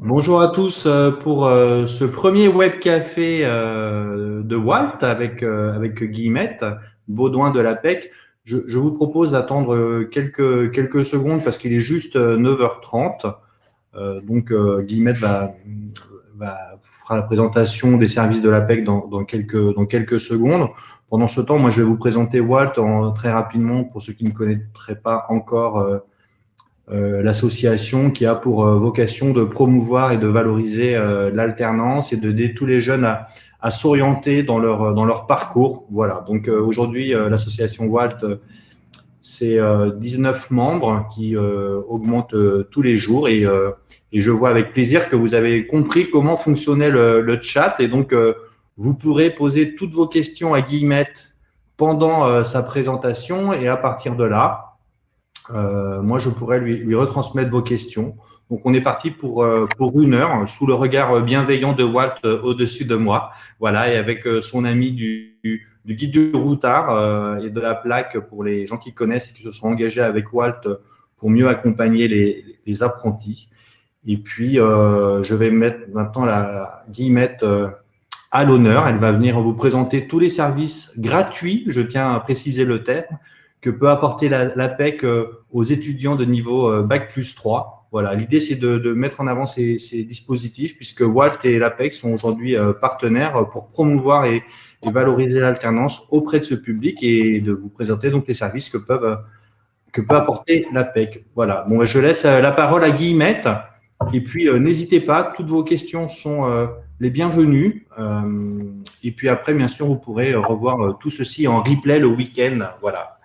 Bonjour à tous pour ce premier web café de Walt avec Guillemette Baudouin de l'APEC. Je vous propose d'attendre quelques secondes parce qu'il est juste 9h30. Guillemette fera la présentation des services de l'APEC dans quelques secondes. Pendant ce temps, moi, je vais vous présenter Walt très rapidement pour ceux qui ne connaîtraient pas encore l'association qui a pour vocation de promouvoir et de valoriser l'alternance et d'aider tous les jeunes à s'orienter dans leur parcours. Voilà. Donc aujourd'hui, l'association Walt, c'est 19 membres qui augmentent tous les jours et je vois avec plaisir que vous avez compris comment fonctionnait le chat et donc vous pourrez poser toutes vos questions à Guillemette pendant sa présentation et à partir de là, moi, je pourrais lui retransmettre vos questions. Donc, on est parti pour 1 heure sous le regard bienveillant de Walt au-dessus de moi. Voilà, et avec son ami du guide du routard et de la plaque pour les gens qui connaissent et qui se sont engagés avec Walt pour mieux accompagner les apprentis. Et puis, je vais mettre maintenant la Guillemette à l'honneur. Elle va venir vous présenter tous les services gratuits, je tiens à préciser le terme, que peut apporter l'APEC aux étudiants de niveau Bac+3. Voilà, l'idée, c'est de mettre en avant ces dispositifs puisque Walt et l'APEC sont aujourd'hui partenaires pour promouvoir et valoriser l'alternance auprès de ce public et de vous présenter donc les services que peut apporter l'APEC. Voilà, bon, je laisse la parole à Guillemette et puis n'hésitez pas, toutes vos questions sont les bienvenues. Et puis après, bien sûr, vous pourrez revoir tout ceci en replay le week-end. Voilà.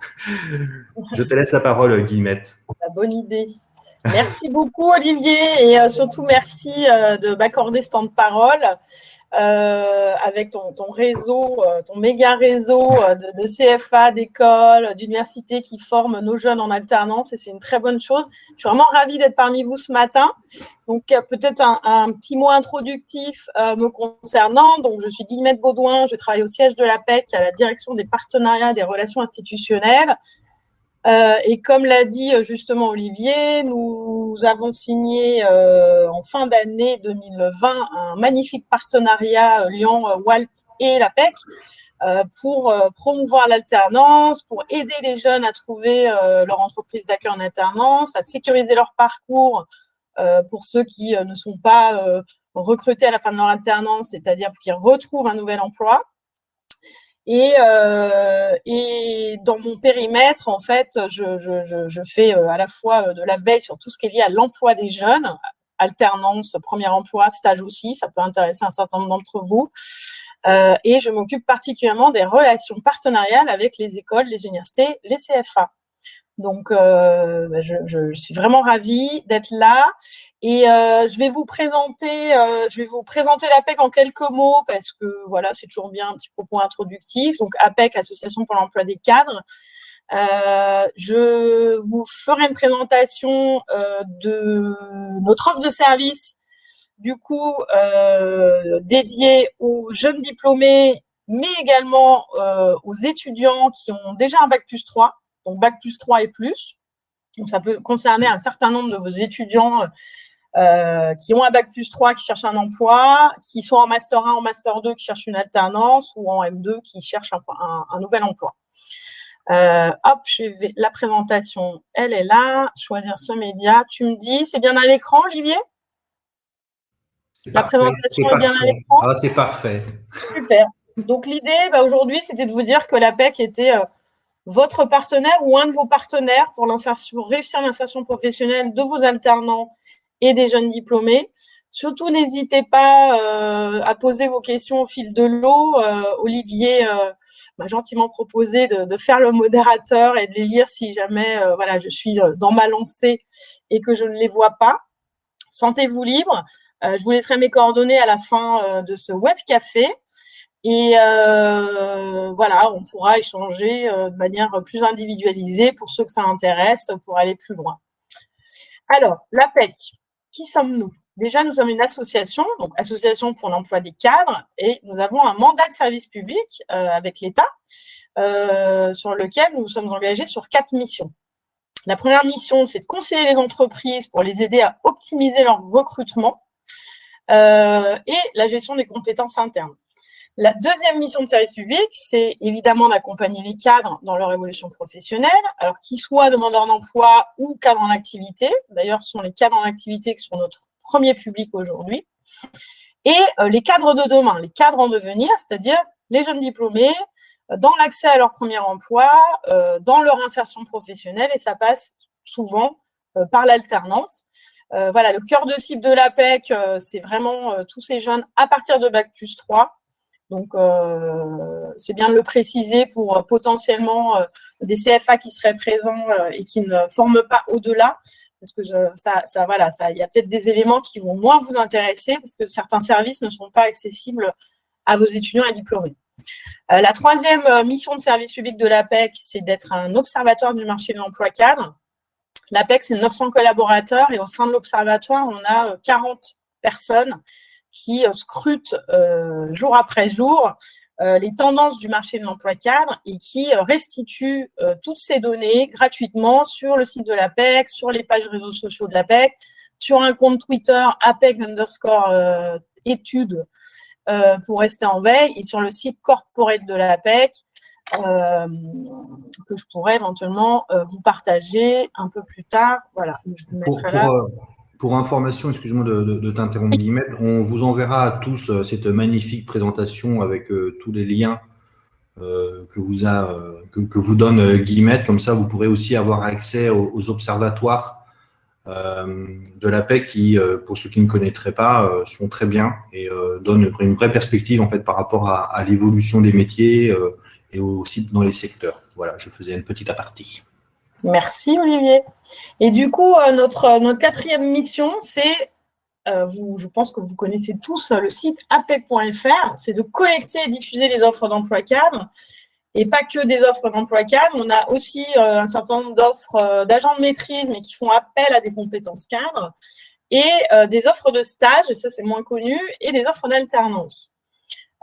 Je te laisse la parole, Guillemette. La bonne idée. Merci beaucoup, Olivier, et surtout merci de m'accorder ce temps de parole avec ton réseau, ton méga réseau de CFA, d'écoles, d'universités qui forment nos jeunes en alternance, et c'est une très bonne chose. Je suis vraiment ravie d'être parmi vous ce matin. Donc, peut-être un petit mot introductif me concernant. Donc, je suis Guillemette Baudouin, je travaille au siège de l'APEC, à la direction des partenariats et des relations institutionnelles. Et comme l'a dit justement Olivier, nous avons signé en fin d'année 2020 un magnifique partenariat Lyon-Walt et l'APEC pour promouvoir l'alternance, pour aider les jeunes à trouver leur entreprise d'accueil en alternance, à sécuriser leur parcours pour ceux qui ne sont pas recrutés à la fin de leur alternance, c'est-à-dire pour qu'ils retrouvent un nouvel emploi. Et dans mon périmètre, en fait, je fais à la fois de la veille sur tout ce qui est lié à l'emploi des jeunes, alternance, premier emploi, stage aussi, ça peut intéresser un certain nombre d'entre vous. Et je m'occupe particulièrement des relations partenariales avec les écoles, les universités, les CFA. Donc, je suis vraiment ravie d'être là et je vais vous présenter l'APEC en quelques mots parce que voilà, c'est toujours bien un petit propos introductif. Donc, APEC, Association pour l'emploi des cadres. Je vous ferai une présentation de notre offre de service, du coup, dédiée aux jeunes diplômés, mais également aux étudiants qui ont déjà un Bac+3. Donc Bac+3 et plus. Donc, ça peut concerner un certain nombre de vos étudiants qui ont un Bac+3, qui cherchent un emploi, qui sont en Master 1, en Master 2, qui cherchent une alternance, ou en M2, qui cherchent un nouvel emploi. La présentation, elle est là. Choisir ce média. Tu me dis, c'est bien à l'écran, Olivier? La présentation est bien à l'écran? Ah, c'est parfait. Super. Donc, l'idée, aujourd'hui, c'était de vous dire que l'APEC était votre partenaire ou un de vos partenaires pour réussir l'insertion professionnelle de vos alternants et des jeunes diplômés. Surtout, n'hésitez pas à poser vos questions au fil de l'eau. Olivier m'a gentiment proposé de faire le modérateur et de les lire si jamais je suis dans ma lancée et que je ne les vois pas. Sentez-vous libre. Je vous laisserai mes coordonnées à la fin de ce web café. Et on pourra échanger de manière plus individualisée pour ceux que ça intéresse, pour aller plus loin. Alors, l'APEC, qui sommes-nous? Déjà, nous sommes une association, donc Association pour l'emploi des cadres, et nous avons un mandat de service public avec l'État, sur lequel nous sommes engagés sur 4 missions. La première mission, c'est de conseiller les entreprises pour les aider à optimiser leur recrutement. et la gestion des compétences internes. La deuxième mission de service public, c'est évidemment d'accompagner les cadres dans leur évolution professionnelle, alors qu'ils soient demandeurs d'emploi ou cadres en activité. D'ailleurs, ce sont les cadres en activité qui sont notre premier public aujourd'hui. Et les cadres de demain, les cadres en devenir, c'est-à-dire les jeunes diplômés, dans l'accès à leur premier emploi, dans leur insertion professionnelle, et ça passe souvent par l'alternance. Voilà, le cœur de cible de l'APEC, c'est vraiment tous ces jeunes à partir de Bac+3. Donc, c'est bien de le préciser pour potentiellement des CFA qui seraient présents et qui ne forment pas au-delà, parce que il y a peut-être des éléments qui vont moins vous intéresser, parce que certains services ne sont pas accessibles à vos étudiants et diplômés. La troisième mission de service public de l'APEC, c'est d'être un observatoire du marché de l'emploi cadre. L'APEC, c'est 900 collaborateurs et au sein de l'observatoire, on a 40 personnes qui scrutent jour après jour les tendances du marché de l'emploi cadre et qui restituent toutes ces données gratuitement sur le site de l'APEC, sur les pages réseaux sociaux de l'APEC, sur un compte Twitter APEC_études pour rester en veille, et sur le site corporate de l'APEC que je pourrais éventuellement vous partager un peu plus tard. Voilà, je vous mettrai là. Pour information, excuse-moi de t'interrompre, Guillemette, on vous enverra à tous cette magnifique présentation avec tous les liens que vous donne Guillemette. Comme ça, vous pourrez aussi avoir accès aux observatoires de l'APEC qui, pour ceux qui ne connaîtraient pas, sont très bien et donnent une vraie perspective en fait par rapport à l'évolution des métiers et aussi dans les secteurs. Voilà, je faisais une petite aparté. Merci Olivier. Et du coup, notre quatrième mission, c'est, je pense que vous connaissez tous le site apec.fr, c'est de collecter et diffuser les offres d'emploi cadre. Et pas que des offres d'emploi cadre, on a aussi un certain nombre d'offres d'agents de maîtrise, mais qui font appel à des compétences cadres, et des offres de stage, et ça c'est moins connu, et des offres d'alternance.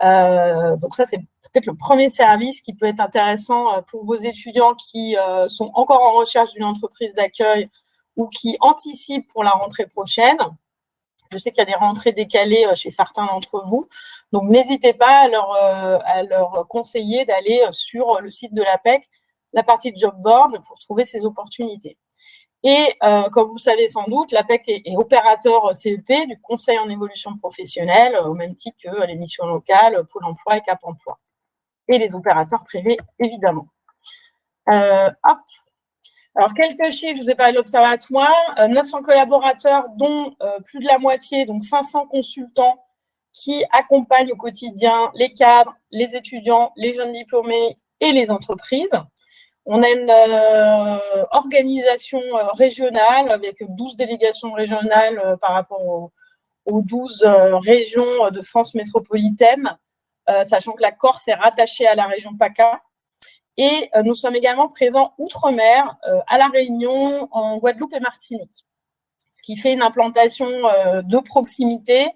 Donc ça, c'est peut-être le premier service qui peut être intéressant pour vos étudiants qui sont encore en recherche d'une entreprise d'accueil ou qui anticipent pour la rentrée prochaine. Je sais qu'il y a des rentrées décalées chez certains d'entre vous. Donc, n'hésitez pas à leur conseiller d'aller sur le site de l'APEC, la partie job board, pour trouver ces opportunités. Et comme vous le savez sans doute, l'APEC est opérateur CEP du Conseil en évolution professionnelle, au même titre que les missions locales, Pôle emploi et Cap emploi. Et les opérateurs privés, évidemment. Alors, quelques chiffres, je vous ai parlé de l'observatoire. 900 collaborateurs, dont plus de la moitié, donc 500 consultants qui accompagnent au quotidien les cadres, les étudiants, les jeunes diplômés et les entreprises. On a une organisation régionale avec 12 délégations régionales par rapport aux 12 régions de France métropolitaine, sachant que la Corse est rattachée à la région PACA. Et nous sommes également présents outre-mer, à La Réunion, en Guadeloupe et Martinique. Ce qui fait une implantation de proximité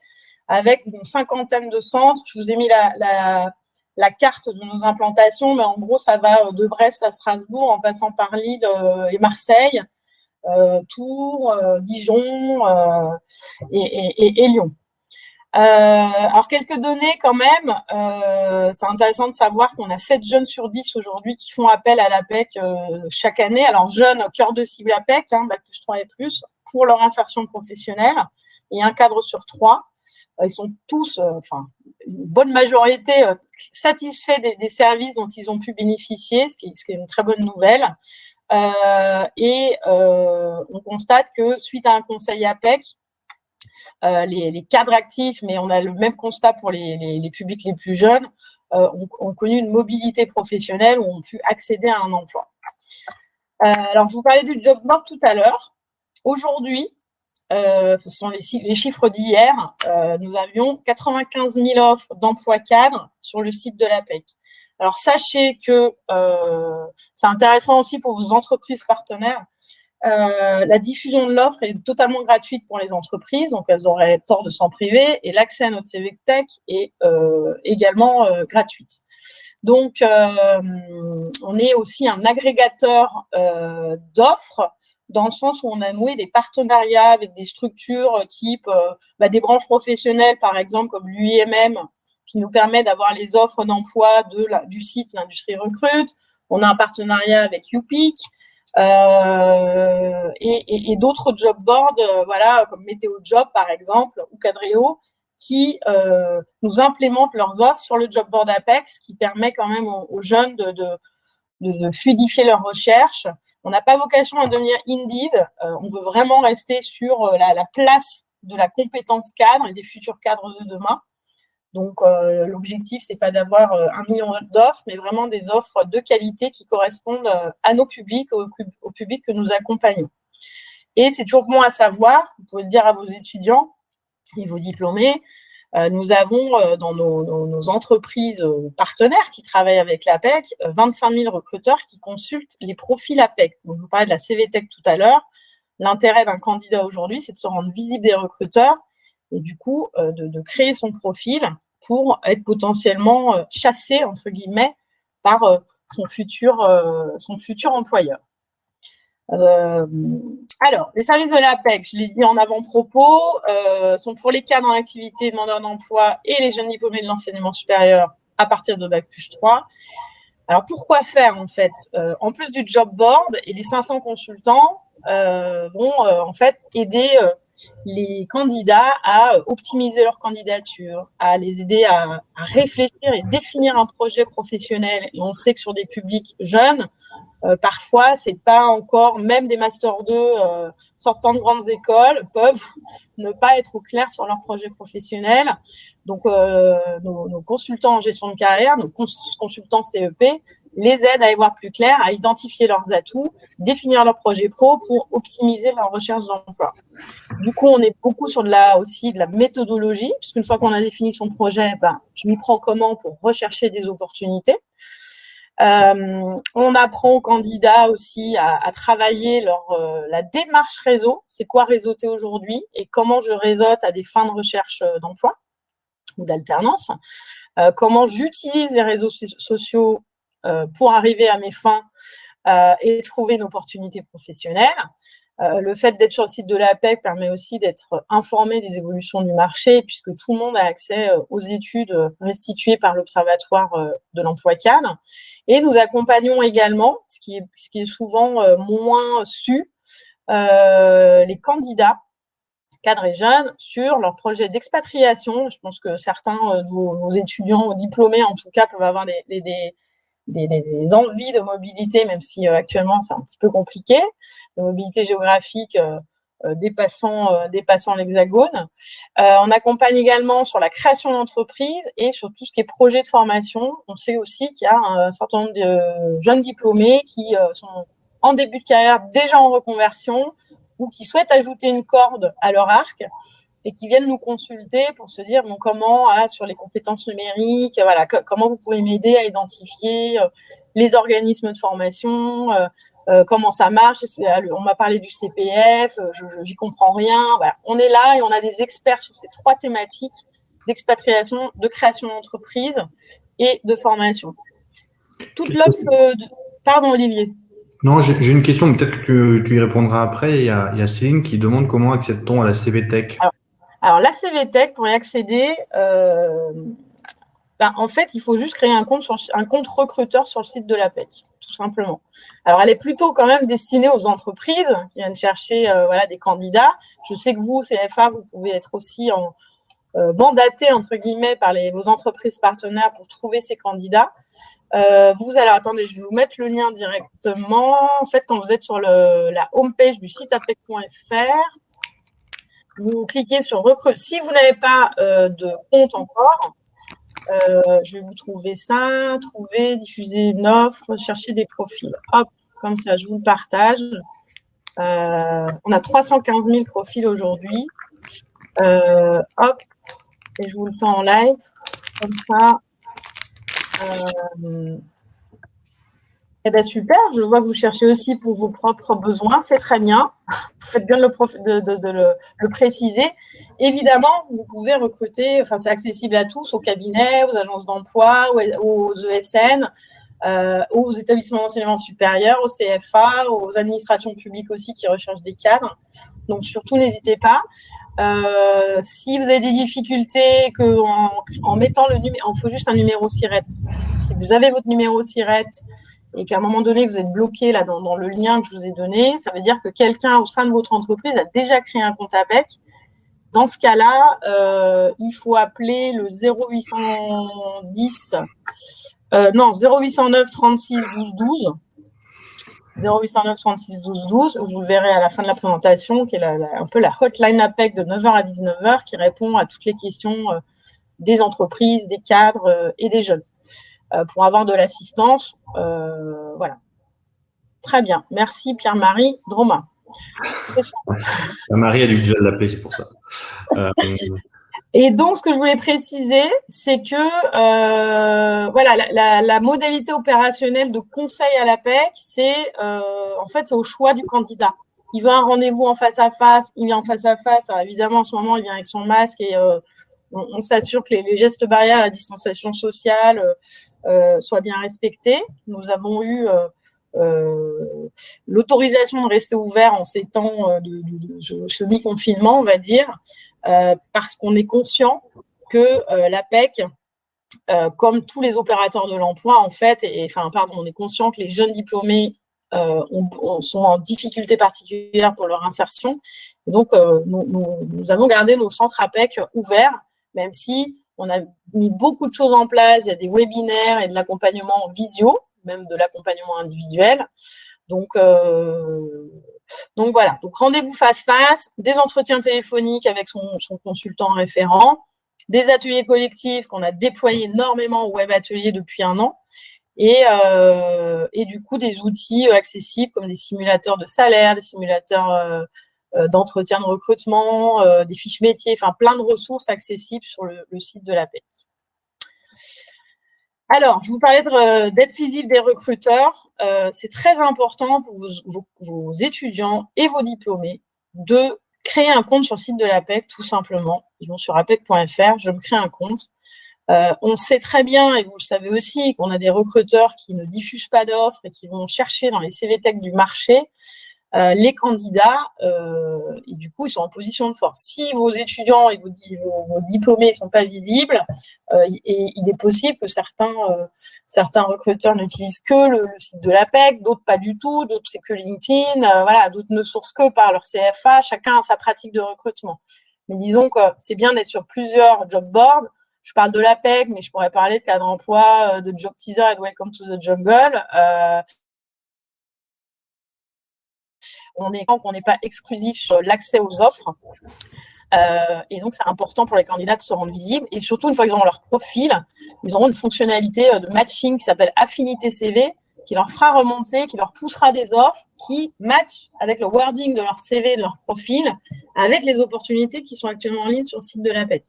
avec une cinquantaine de centres. Je vous ai mis la carte de nos implantations, mais en gros, ça va de Brest à Strasbourg en passant par Lille et Marseille, Tours, Dijon et Lyon. Alors, quelques données quand même. C'est intéressant de savoir qu'on a 7 jeunes sur 10 aujourd'hui qui font appel à l'APEC chaque année. Alors, jeunes, cœur de cible APEC, Bac+3 et plus, pour leur insertion professionnelle, et un cadre sur 3. Ils sont tous, une bonne majorité, satisfaits des services dont ils ont pu bénéficier, ce qui est une très bonne nouvelle. Et on constate que suite à un conseil APEC, les cadres actifs, mais on a le même constat pour les publics les plus jeunes, ont connu une mobilité professionnelle ou ont pu accéder à un emploi. Alors, je vous parlais du job board tout à l'heure. Aujourd'hui, ce sont les chiffres d'hier, nous avions 95 000 offres d'emploi cadre sur le site de l'APEC. Alors, sachez que c'est intéressant aussi pour vos entreprises partenaires. La diffusion de l'offre est totalement gratuite pour les entreprises, donc elles auraient tort de s'en priver, et l'accès à notre CV Tech est également gratuit. Donc, on est aussi un agrégateur d'offres dans le sens où on a noué des partenariats avec des structures type des branches professionnelles, par exemple, comme l'UIMM, qui nous permet d'avoir les offres d'emploi du site L'Industrie Recrute. On a un partenariat avec YouPeak et d'autres job boards, comme Météo Job, par exemple, ou Cadréo, qui nous implémentent leurs offres sur le job board Apex, qui permet quand même aux jeunes de fluidifier leurs recherches. On n'a pas vocation à devenir Indeed. On veut vraiment rester sur la place de la compétence cadre et des futurs cadres de demain. Donc, l'objectif, c'est pas d'avoir 1 million d'offres, mais vraiment des offres de qualité qui correspondent à nos publics, au public que nous accompagnons. Et c'est toujours bon à savoir, vous pouvez le dire à vos étudiants et vos diplômés, nous avons dans nos entreprises partenaires qui travaillent avec l'APEC 25 000 recruteurs qui consultent les profils APEC. Donc, vous parlez de la CVTech tout à l'heure. L'intérêt d'un candidat aujourd'hui, c'est de se rendre visible des recruteurs et du coup de créer son profil pour être potentiellement chassé, entre guillemets, par son futur employeur. Alors, les services de l'APEC, je l'ai dit en avant-propos, sont pour les cadres en activité, demandeurs d'emploi et les jeunes diplômés de l'enseignement supérieur à partir de Bac+3. Alors, pourquoi faire, en fait en plus du job board, et les 500 consultants vont en fait aider les candidats à optimiser leur candidature, à les aider à réfléchir et définir un projet professionnel. Et on sait que sur des publics jeunes, parfois, c'est pas encore, même des Master 2 sortant de grandes écoles peuvent ne pas être au clair sur leur projet professionnel. Donc, nos consultants en gestion de carrière, nos consultants CEP, les aident à y voir plus clair, à identifier leurs atouts, définir leur projet pro pour optimiser leur recherche d'emploi. Du coup, on est beaucoup sur aussi de la méthodologie, puisqu'une fois qu'on a défini son projet, je m'y prends comment pour rechercher des opportunités. On apprend aux candidats aussi à travailler la démarche réseau. C'est quoi réseauter aujourd'hui et comment je réseaute à des fins de recherche d'emploi ou d'alternance. Comment j'utilise les réseaux sociaux pour arriver à mes fins et trouver une opportunité professionnelle. Le fait d'être sur le site de l'APEC permet aussi d'être informé des évolutions du marché puisque tout le monde a accès aux études restituées par l'Observatoire de l'emploi cadre. Et nous accompagnons également, ce qui est souvent moins su, les candidats cadres et jeunes sur leur projet d'expatriation. Je pense que certains de vos étudiants diplômés, en tout cas, peuvent avoir des envies de mobilité, même si actuellement c'est un petit peu compliqué, de mobilité géographique dépassant l'Hexagone. On accompagne également sur la création d'entreprises et sur tout ce qui est projet de formation. On sait aussi qu'il y a un certain nombre de jeunes diplômés qui sont en début de carrière, déjà en reconversion, ou qui souhaitent ajouter une corde à leur arc et qui viennent nous consulter pour se dire comment, sur les compétences numériques, comment vous pouvez m'aider à identifier les organismes de formation, comment ça marche. On m'a parlé du CPF, j'y comprends rien. Voilà. On est là et on a des experts sur ces 3 thématiques d'expatriation, de création d'entreprise et de formation. Toute l'offre Pardon, Olivier. Non, j'ai une question, mais peut-être que tu y répondras après. Il y a Céline qui demande comment accède-t-on à la CVTech. Alors, la CVTech, pour y accéder, en fait, il faut juste créer un compte recruteur sur le site de l'APEC, tout simplement. Alors, elle est plutôt quand même destinée aux entreprises qui viennent chercher des candidats. Je sais que vous, CFA, vous pouvez être aussi mandaté, entre guillemets, par vos entreprises partenaires pour trouver ces candidats. Attendez, je vais vous mettre le lien directement. En fait, quand vous êtes sur la homepage du site apec.fr, vous cliquez sur recruter. Si vous n'avez pas de compte encore, je vais vous trouver ça, diffuser une offre, chercher des profils. Hop, comme ça, je vous le partage. On a 315 000 profils aujourd'hui. Hop, et je vous le fais en live, comme ça. Super, je vois que vous cherchez aussi pour vos propres besoins, c'est très bien. Vous faites bien de le préciser. Évidemment, vous pouvez recruter, c'est accessible à tous, aux cabinets, aux agences d'emploi, aux ESN. aux établissements d'enseignement supérieur, aux CFA, aux administrations publiques aussi qui recherchent des cadres. Donc, surtout, n'hésitez pas. Si vous avez des difficultés, en mettant le numéro, il faut juste un numéro SIRET. Si vous avez votre numéro SIRET et qu'à un moment donné, vous êtes bloqué là dans le lien que je vous ai donné, ça veut dire que quelqu'un au sein de votre entreprise a déjà créé un compte APEC. Dans ce cas-là, il faut appeler le 0809 36 12 12. 0809 36 12 12. Vous le verrez à la fin de la présentation, qui est un peu la hotline APEC de 9h à 19h, qui répond à toutes les questions des entreprises, des cadres et des jeunes. Pour avoir de l'assistance, voilà. Très bien. Merci Pierre-Marie Droma. Marie a dû déjà l'appeler, c'est pour ça. Et donc, ce que je voulais préciser, c'est que voilà, la modalité opérationnelle de conseil à l'APEC, c'est en fait, c'est au choix du candidat. Il veut un rendez-vous en face à face, il vient en face à face. Alors, évidemment, en ce moment, il vient avec son masque et on s'assure que les gestes barrières, la distanciation sociale soient bien respectés. Nous avons eu l'autorisation de rester ouvert en ces temps de semi-confinement, on va dire, parce qu'on est conscient que l'APEC, comme tous les opérateurs de l'emploi, en fait, on est conscient que les jeunes diplômés sont en difficulté particulière pour leur insertion. Et donc, nous avons gardé nos centres APEC ouverts, même si on a mis beaucoup de choses en place. Il y a des webinaires et de l'accompagnement en visio, même de l'accompagnement individuel. Donc voilà. Donc rendez-vous face-face, des entretiens téléphoniques avec son consultant référent, des ateliers collectifs qu'on a déployés énormément au Web Atelier depuis 1 an, et du coup des outils accessibles comme des simulateurs de salaire, des simulateurs d'entretien de recrutement, des fiches métiers, enfin plein de ressources accessibles sur le site de l'APEC. Alors, je vous parlais d'être visible des recruteurs. C'est très important pour vos étudiants et vos diplômés de créer un compte sur le site de l'APEC, tout simplement. Ils vont sur apec.fr, je me crée un compte. On sait très bien, et vous le savez aussi, qu'on a des recruteurs qui ne diffusent pas d'offres et qui vont chercher dans les CV Tech du marché les candidats, et du coup, ils sont en position de force. Si vos étudiants et vos diplômés ne sont pas visibles, et il est possible que certains recruteurs n'utilisent que le site de l'APEC, d'autres pas du tout, d'autres c'est que LinkedIn, voilà, d'autres ne sourcent que par leur CFA, chacun a sa pratique de recrutement. Mais disons que c'est bien d'être sur plusieurs job boards. Je parle de l'APEC, mais je pourrais parler de Cadre Emploi, de Job Teaser et de Welcome to the Jungle. On n'est pas exclusif sur l'accès aux offres. Et donc, c'est important pour les candidats de se rendre visibles. Et surtout, une fois qu'ils auront leur profil, ils auront une fonctionnalité de matching qui s'appelle Affinité CV, qui leur fera remonter, qui leur poussera des offres qui matchent avec le wording de leur CV, de leur profil, avec les opportunités qui sont actuellement en ligne sur le site de l'APEC.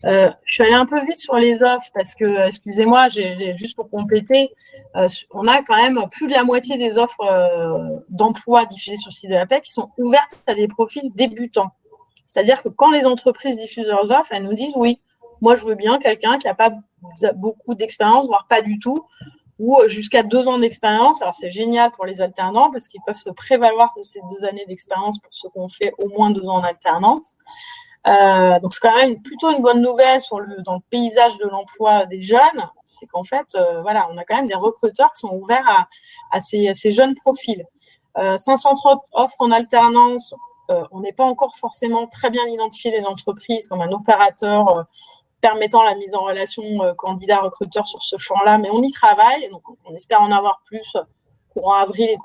Je suis allée un peu vite sur les offres parce que, excusez-moi, juste pour compléter, on a quand même plus de la moitié des offres d'emploi diffusées sur le site de l'APEC qui sont ouvertes à des profils débutants. C'est-à-dire que quand les entreprises diffusent leurs offres, elles nous disent oui, moi je veux bien quelqu'un qui n'a pas beaucoup d'expérience, voire pas du tout, ou jusqu'à 2 ans d'expérience. Alors c'est génial pour les alternants parce qu'ils peuvent se prévaloir de ces 2 années d'expérience pour ceux qui ont fait au moins 2 ans en alternance. Donc c'est quand même plutôt une bonne nouvelle dans le paysage de l'emploi des jeunes, c'est qu'en fait, voilà, on a quand même des recruteurs qui sont ouverts à ces jeunes profils. 530 offres en alternance, on n'est pas encore forcément très bien identifié des entreprises comme un opérateur permettant la mise en relation candidat-recruteur sur ce champ-là, mais on y travaille, donc on espère en avoir plus courant avril et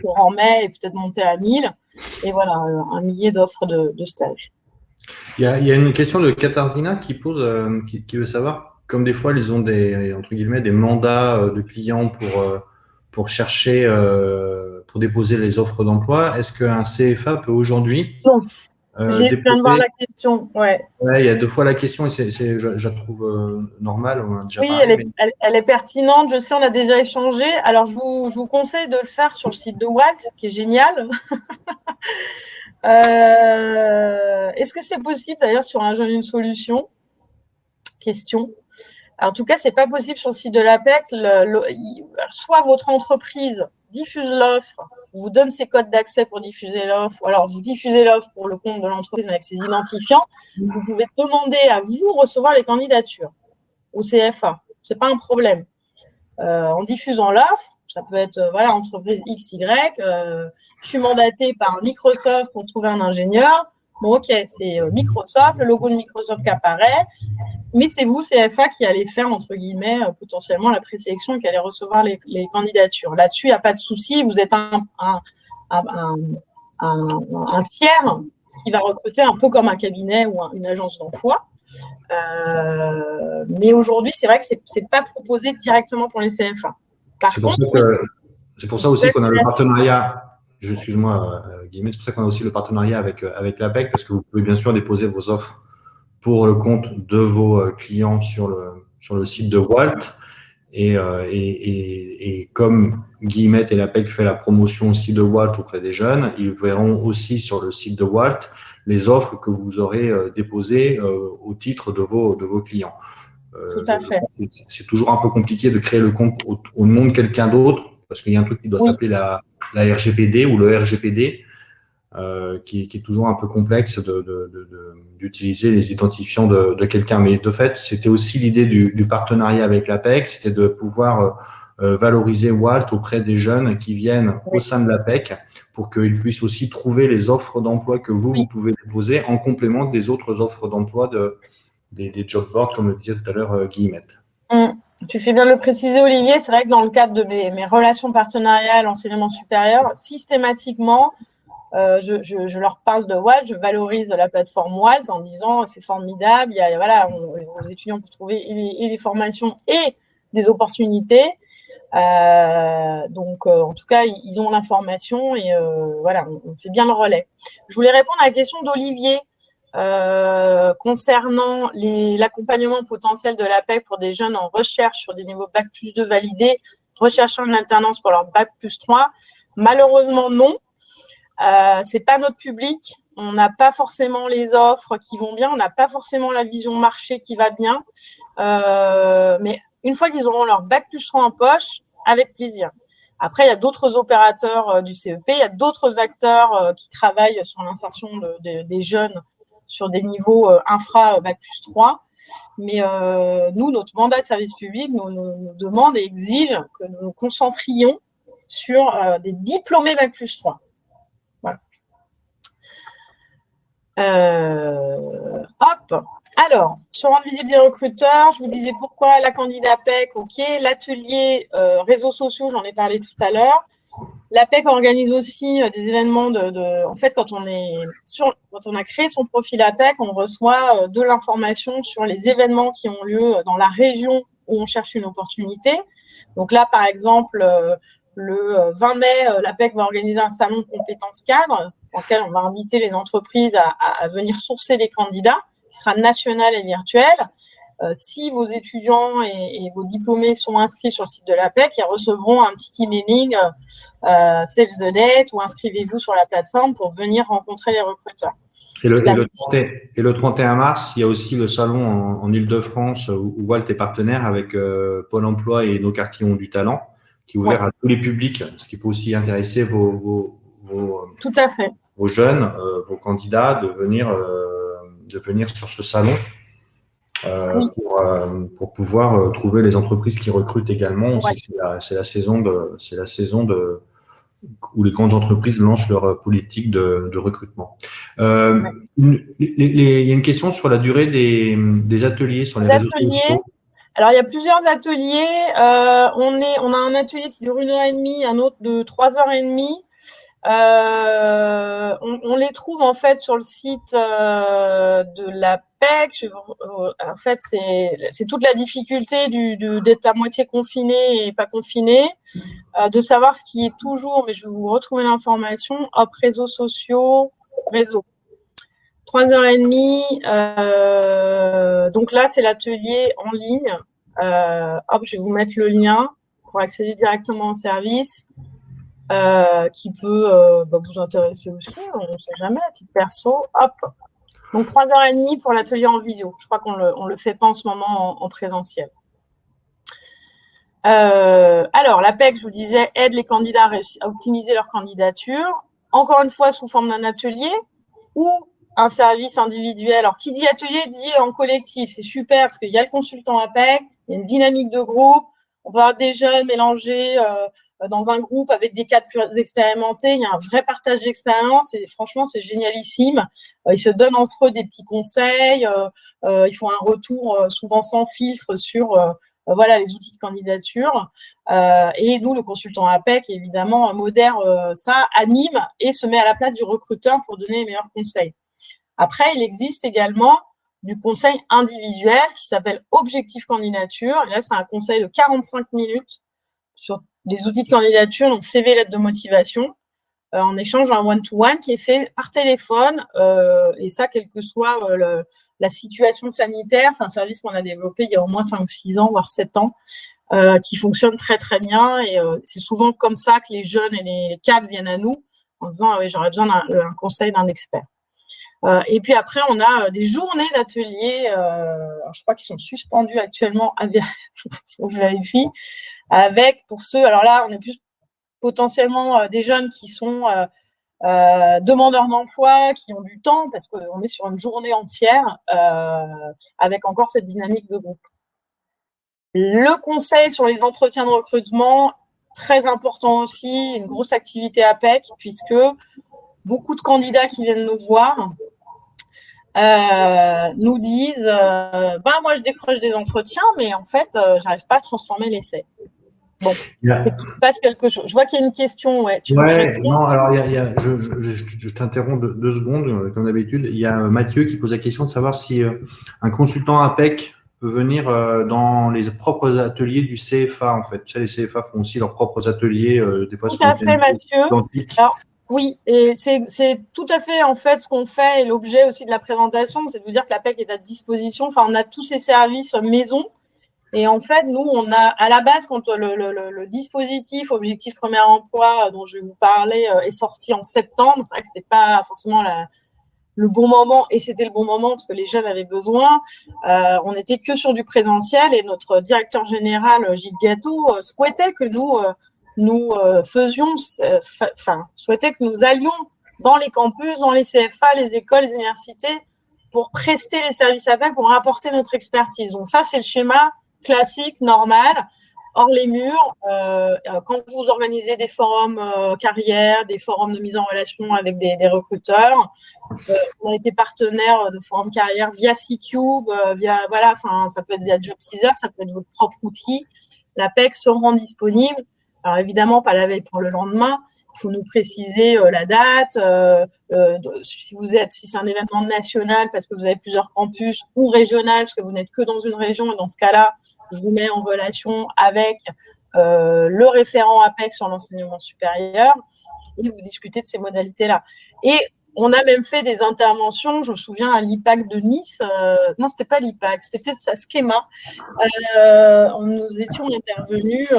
courant mai, et peut-être monter à 1000, et voilà, 1 millier d'offres de stage. Il y a une question de Katarzyna qui pose, qui veut savoir, comme des fois ils ont entre guillemets, des mandats de clients pour chercher, pour déposer les offres d'emploi, est-ce qu'un CFA peut aujourd'hui je viens de voir la question, ouais. Ouais, il y a 2 fois la question et je la trouve normale, on en a déjà parlé. Elle est pertinente, je sais, on a déjà échangé. Alors, je vous conseille de le faire sur le site de Walt, qui est génial. Est-ce que c'est possible d'ailleurs sur un jeune une solution? Question. Alors, en tout cas, ce n'est pas possible sur le site de l'APEC. Soit votre entreprise diffuse l'offre, vous donne ses codes d'accès pour diffuser l'offre, ou alors vous diffusez l'offre pour le compte de l'entreprise avec ses identifiants. Vous pouvez demander à vous recevoir les candidatures au CFA. Ce n'est pas un problème. En diffusant l'offre, ça peut être entreprise XY, je suis mandatée par Microsoft pour trouver un ingénieur. Bon, ok, c'est Microsoft, le logo de Microsoft qui apparaît, mais c'est vous, CFA, qui allez faire, entre guillemets, potentiellement la présélection, qui allez recevoir les candidatures. Là-dessus, il n'y a pas de souci, vous êtes un tiers qui va recruter un peu comme un cabinet ou une agence d'emploi. Mais aujourd'hui, c'est vrai que c'est pas proposé directement pour les CFA. C'est pour ça aussi qu'on a le partenariat. Excuse-moi, Guillemette, c'est pour ça qu'on a aussi le partenariat avec l'APEC, parce que vous pouvez bien sûr déposer vos offres pour le compte de vos clients sur le site de Walt. Et comme Guillemette et l'APEC fait la promotion aussi de Walt auprès des jeunes, ils verront aussi sur le site de Walt les offres que vous aurez déposées au titre de vos clients. Tout à fait. C'est toujours un peu compliqué de créer le compte au nom de quelqu'un d'autre, parce qu'il y a un truc qui doit s'appeler la RGPD ou le RGPD, qui est toujours un peu complexe d'utiliser les identifiants de quelqu'un. Mais de fait, c'était aussi l'idée du partenariat avec l'APEC, c'était de pouvoir valoriser Walt auprès des jeunes qui viennent au sein de l'APEC pour qu'ils puissent aussi trouver les offres d'emploi que vous pouvez déposer en complément des autres offres d'emploi des job boards, comme le disait tout à l'heure Guillemette. Tu fais bien de le préciser, Olivier. C'est vrai que dans le cadre de mes relations partenariales enseignement supérieur, systématiquement, je leur parle de Walt, je valorise la plateforme Walt en disant c'est formidable, les étudiants peuvent trouver et des formations et des opportunités. Donc, en tout cas, ils ont l'information et on fait bien le relais. Je voulais répondre à la question d'Olivier concernant l'accompagnement potentiel de l'APEC pour des jeunes en recherche sur des niveaux Bac+2 validés, recherchant une alternance pour leur Bac+3. Malheureusement, non. C'est pas notre public. On n'a pas forcément les offres qui vont bien. On n'a pas forcément la vision marché qui va bien. Mais une fois qu'ils auront leur Bac+3 en poche, avec plaisir. Après, il y a d'autres opérateurs du CEP, il y a d'autres acteurs qui travaillent sur l'insertion des jeunes sur des niveaux infra Bac+3. Mais nous, notre mandat de service public nous demande et exige que nous nous concentrions sur des diplômés Bac+3. Voilà. Alors, sur Rendre visible des recruteurs, je vous disais pourquoi la candidat PEC, ok. L'atelier réseaux sociaux, j'en ai parlé tout à l'heure. L'APEC organise aussi des événements en fait, quand on a créé son profil APEC, on reçoit de l'information sur les événements qui ont lieu dans la région où on cherche une opportunité. Donc là, par exemple, le 20 mai, l'APEC va organiser un salon de compétences cadres dans lequel on va inviter les entreprises à venir sourcer les candidats, qui sera national et virtuel. Si vos étudiants et vos diplômés sont inscrits sur le site de l'APEC, ils recevront un petit emailing Save the Date ou inscrivez-vous sur la plateforme pour venir rencontrer les recruteurs. Et le 31 mars, il y a aussi le salon en Ile-de-France où Walt est partenaire avec Pôle emploi et nos quartiers ont du talent, qui est ouvert à tous les publics, ce qui peut aussi intéresser vos tout à fait. Vos jeunes, vos candidats de venir sur ce salon. Pour pouvoir trouver les entreprises qui recrutent également. On sait que c'est la saison où les grandes entreprises lancent leur politique de recrutement. Il y a une question sur la durée des ateliers sur les réseaux sociaux. Alors, il y a plusieurs ateliers. On a un atelier qui dure 1h30, un autre de 3h30. On les trouve en fait sur le site de l'APEC. En fait, c'est toute la difficulté d'être à moitié confiné et pas confiné, de savoir ce qui est toujours, mais je vais vous retrouver l'information, hop, réseaux sociaux, réseau. 3h30, donc là, c'est l'atelier en ligne. Hop, je vais vous mettre le lien pour accéder directement au service. Qui peut vous intéresser aussi, on ne sait jamais, à titre perso. Hop. Donc, 3h30 pour l'atelier en visio. Je crois qu'on le fait pas en ce moment en présentiel. Alors, l'APEC, je vous disais, aide les candidats à optimiser leur candidature, encore une fois sous forme d'un atelier ou un service individuel. Alors, qui dit atelier dit en collectif. C'est super parce qu'il y a le consultant APEC, il y a une dynamique de groupe, on va avoir des jeunes mélangés dans un groupe avec des cadres plus expérimentés. Il y a un vrai partage d'expérience et franchement, c'est génialissime. Ils se donnent entre eux des petits conseils. Ils font un retour souvent sans filtre sur voilà les outils de candidature. Et nous, le consultant APEC, évidemment, modère ça, anime et se met à la place du recruteur pour donner les meilleurs conseils. Après, il existe également du conseil individuel qui s'appelle Objectif Candidature. Et là, c'est un conseil de 45 minutes sur des outils de candidature, donc CV, lettre de motivation, en échange d'un one-to-one qui est fait par téléphone. Et ça, quelle que soit la situation sanitaire, c'est un service qu'on a développé il y a au moins 5-6 ans, voire 7 ans, qui fonctionne très, très bien. Et c'est souvent comme ça que les jeunes et les cadres viennent à nous en disant ah oui, j'aurais besoin d'un conseil d'un expert. Et puis après, on a des journées d'ateliers, je crois qu'ils sont suspendus actuellement, faut que je vérifie, avec pour ceux, alors là, on est plus potentiellement des jeunes qui sont demandeurs d'emploi, qui ont du temps, parce qu'on est sur une journée entière, avec encore cette dynamique de groupe. Le conseil sur les entretiens de recrutement, très important aussi, une grosse activité APEC, puisque beaucoup de candidats qui viennent nous voir nous disent moi je décroche des entretiens, mais en fait j'arrive pas à transformer l'essai. Bon, c'est qu'il se passe quelque chose. Je vois qu'il y a une question. Ouais, non, alors je t'interromps 2 secondes, comme d'habitude. Il y a Mathieu qui pose la question de savoir si un consultant APEC peut venir dans les propres ateliers du CFA, en fait. Tu sais, les CFA font aussi leurs propres ateliers, des fois. Tout à fait, Mathieu. Alors, oui, et c'est tout à fait en fait ce qu'on fait et l'objet aussi de la présentation, c'est de vous dire que l'APEC est à disposition. Enfin, on a tous ces services maison. Et en fait, nous, on a à la base, quand le dispositif Objectif Premier Emploi dont je vais vous parler est sorti en septembre, c'est vrai que c'était pas forcément le bon moment, et c'était le bon moment parce que les jeunes avaient besoin. On n'était que sur du présentiel et notre directeur général, Gilles Gâteau, souhaitait que nous souhaitait que nous allions dans les campus, dans les CFA, les écoles, les universités, pour prester les services APEC, pour apporter notre expertise. Donc ça, c'est le schéma classique, normal, hors les murs. Quand vous organisez des forums carrière, des forums de mise en relation avec des recruteurs, on a été partenaire de forums carrière via C-Cube, ça peut être via JobTeaser, ça peut être votre propre outil. L'APEC se rend disponible. Alors évidemment, pas la veille pour le lendemain. Il faut nous préciser la date, si c'est un événement national parce que vous avez plusieurs campus, ou régional parce que vous n'êtes que dans une région, et dans ce cas-là, je vous mets en relation avec le référent APEC sur l'enseignement supérieur et vous discutez de ces modalités-là. Et on a même fait des interventions, je me souviens, à l'IPAC de Nice. Non, c'était pas l'IPAC, c'était peut-être sa Schema. Nous étions intervenus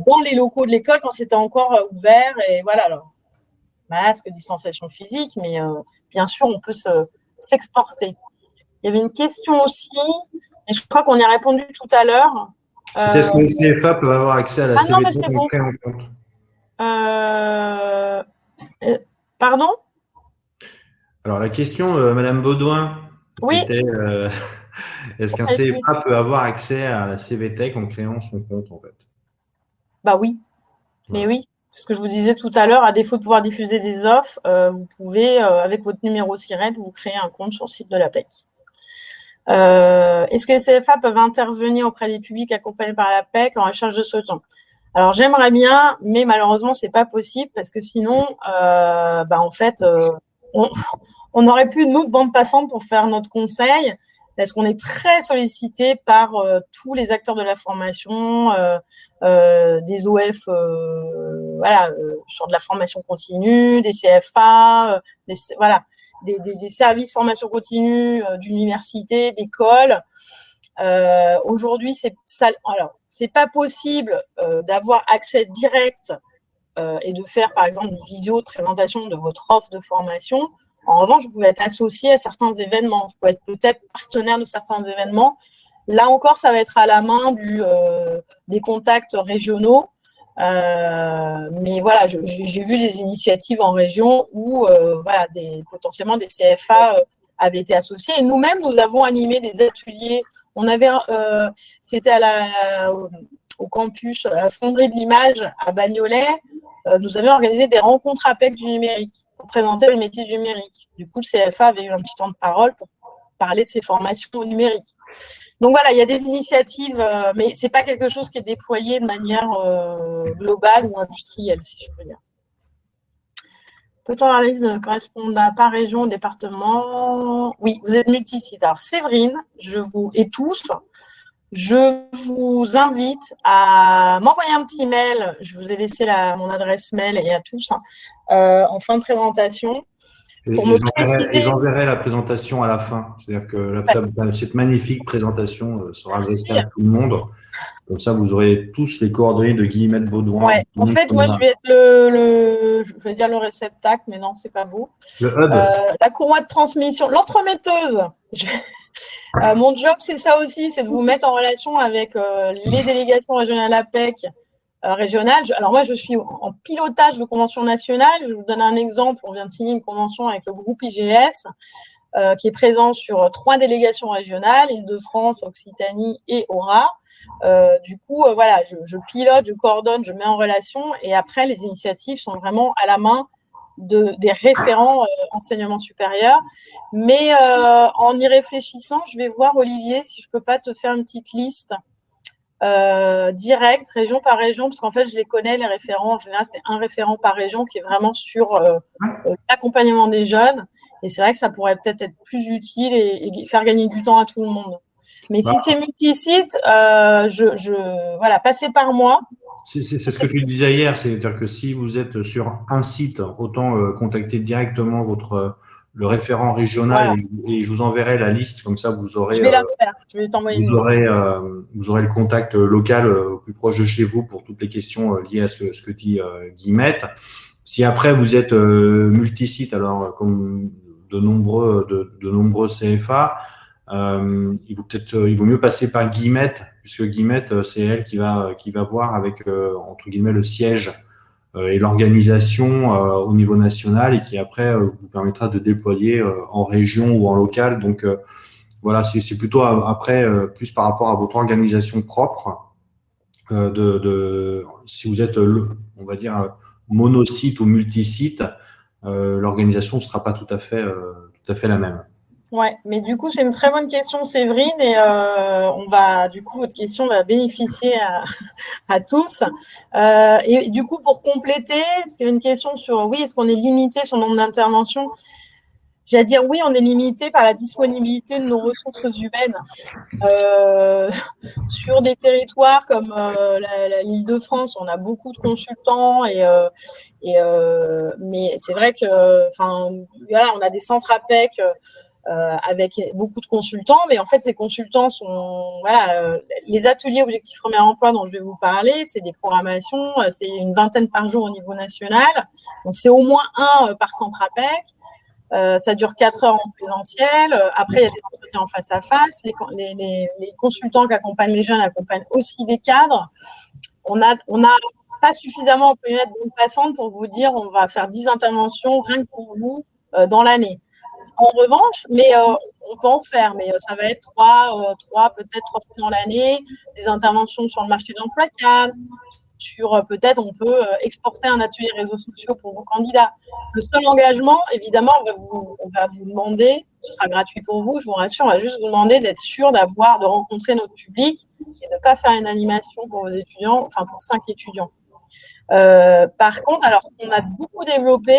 dans les locaux de l'école quand c'était encore ouvert. Et voilà, alors, masque, distanciation physique, mais bien sûr, on peut s'exporter. Il y avait une question aussi, et je crois qu'on y a répondu tout à l'heure. C'était est-ce que les CFA peuvent avoir accès à la CVT non, mais c'est bon. Pardon ? Alors, la question de Madame Baudouin était est-ce qu'un CFA peut avoir accès à la CVTech en créant son compte, en fait ? Bah oui, mais oui. Ce que je vous disais tout à l'heure, à défaut de pouvoir diffuser des offres, vous pouvez, avec votre numéro SIRET, vous créer un compte sur le site de l'APEC. Est-ce que les CFA peuvent intervenir auprès des publics accompagnés par l'APEC en recherche de soutien ? Alors, j'aimerais bien, mais malheureusement, c'est pas possible parce que sinon, en fait, on aurait plus, nous, de bande passante pour faire notre conseil parce qu'on est très sollicité par tous les acteurs de la formation, des OF, sur de la formation continue, des CFA, des services formation continue d'université, d'école. Aujourd'hui, c'est pas possible d'avoir accès direct et de faire, par exemple, une vidéo de présentation de votre offre de formation. En revanche, vous pouvez être associé à certains événements. Vous pouvez être peut-être partenaire de certains événements Là encore, ça va être à la main des contacts régionaux. Mais voilà, j'ai vu des initiatives en région où voilà, potentiellement des CFA avaient été associés. Et nous-mêmes, nous avons animé des ateliers. C'était au campus, à la Fonderie de l'Image à Bagnolet. Nous avions organisé des rencontres APEC du numérique pour présenter les métiers du numérique. Du coup, le CFA avait eu un petit temps de parole pour parler de ses formations au numérique. Donc voilà, il y a des initiatives, mais ce n'est pas quelque chose qui est déployé de manière globale ou industrielle, si je peux dire. Peut-on avoir la liste ne correspond par région, département? Oui, vous êtes multisite. Alors, Séverine, et tous, je vous invite à m'envoyer un petit mail. Je vous ai laissé mon adresse mail et à tous en fin de présentation. Et j'enverrai la présentation à la fin. C'est-à-dire que cette magnifique présentation sera adressée à tout le monde. Comme ça, vous aurez tous les coordonnées de Guillemette Baudouin. Ouais. En fait, moi, je vais être je vais dire le réceptacle, mais non, c'est pas beau. Le hub. La courroie de transmission, l'entremetteuse. Mon job, c'est ça aussi, c'est de vous mettre en relation avec les délégations régionales APEC régionales. Alors moi, je suis en pilotage de convention nationale. Je vous donne un exemple. On vient de signer une convention avec le groupe IGS qui est présent sur 3 délégations régionales, Île-de-France, Occitanie et Aura. Du coup, voilà, je pilote, je coordonne, je mets en relation et après, les initiatives sont vraiment à la main des référents enseignement supérieur. Mais en y réfléchissant, je vais voir, Olivier, si je peux pas te faire une petite liste directe, région par région, parce qu'en fait, je les connais, les référents. En général, c'est un référent par région qui est vraiment sur l'accompagnement des jeunes. Et c'est vrai que ça pourrait peut-être être plus utile et faire gagner du temps à tout le monde. Mais si c'est multisite, voilà, passez par moi. C'est ce que tu disais hier, c'est-à-dire que si vous êtes sur un site, autant contacter directement le référent régional et je vous enverrai la liste, comme ça vous aurez, je vais la faire. Je vais t'envoyer vous aurez le contact local au plus proche de chez vous pour toutes les questions liées à ce que dit Guillemette. Si après vous êtes multisite, alors comme de nombreux CFA, il vaut mieux passer par Guillemette, puisque Guillemette, c'est elle qui va voir avec, entre guillemets, le siège et l'organisation au niveau national et qui après vous permettra de déployer en région ou en local. Donc voilà, c'est plutôt après plus par rapport à votre organisation propre si vous êtes, on va dire, monosite ou multisite, l'organisation ne sera pas tout à fait la même. Ouais, mais du coup, c'est une très bonne question, Séverine, et votre question va bénéficier à tous. Et du coup, pour compléter, parce qu'il y avait une question sur, oui, est-ce qu'on est limité sur le nombre d'interventions? J'allais dire, oui, on est limité par la disponibilité de nos ressources humaines. Sur des territoires comme l'Île-de-France, on a beaucoup de consultants, mais c'est vrai que, voilà, on a des centres APEC avec beaucoup de consultants, mais en fait, ces consultants sont, les ateliers Objectif Premier Emploi dont je vais vous parler, c'est des programmations, c'est une vingtaine par jour au niveau national, donc c'est au moins un par centre APEC, ça dure 4 heures en présentiel, après il y a des entretiens en face à face, les consultants qui accompagnent les jeunes accompagnent aussi des cadres, on n'a pas suffisamment en périmètre de bande passante pour vous dire on va faire 10 interventions rien que pour vous dans l'année. En revanche, mais on peut en faire, mais ça va être 3 peut-être 3 fois dans l'année, des interventions sur le marché de l'emploi cadre, sur peut-être on peut exporter un atelier réseaux sociaux pour vos candidats. Le seul engagement, évidemment, on va vous demander, ce sera gratuit pour vous, je vous rassure, on va juste vous demander d'être sûr de rencontrer notre public et de ne pas faire une animation pour vos étudiants, enfin pour 5 étudiants. Par contre, alors ce qu'on a beaucoup développé,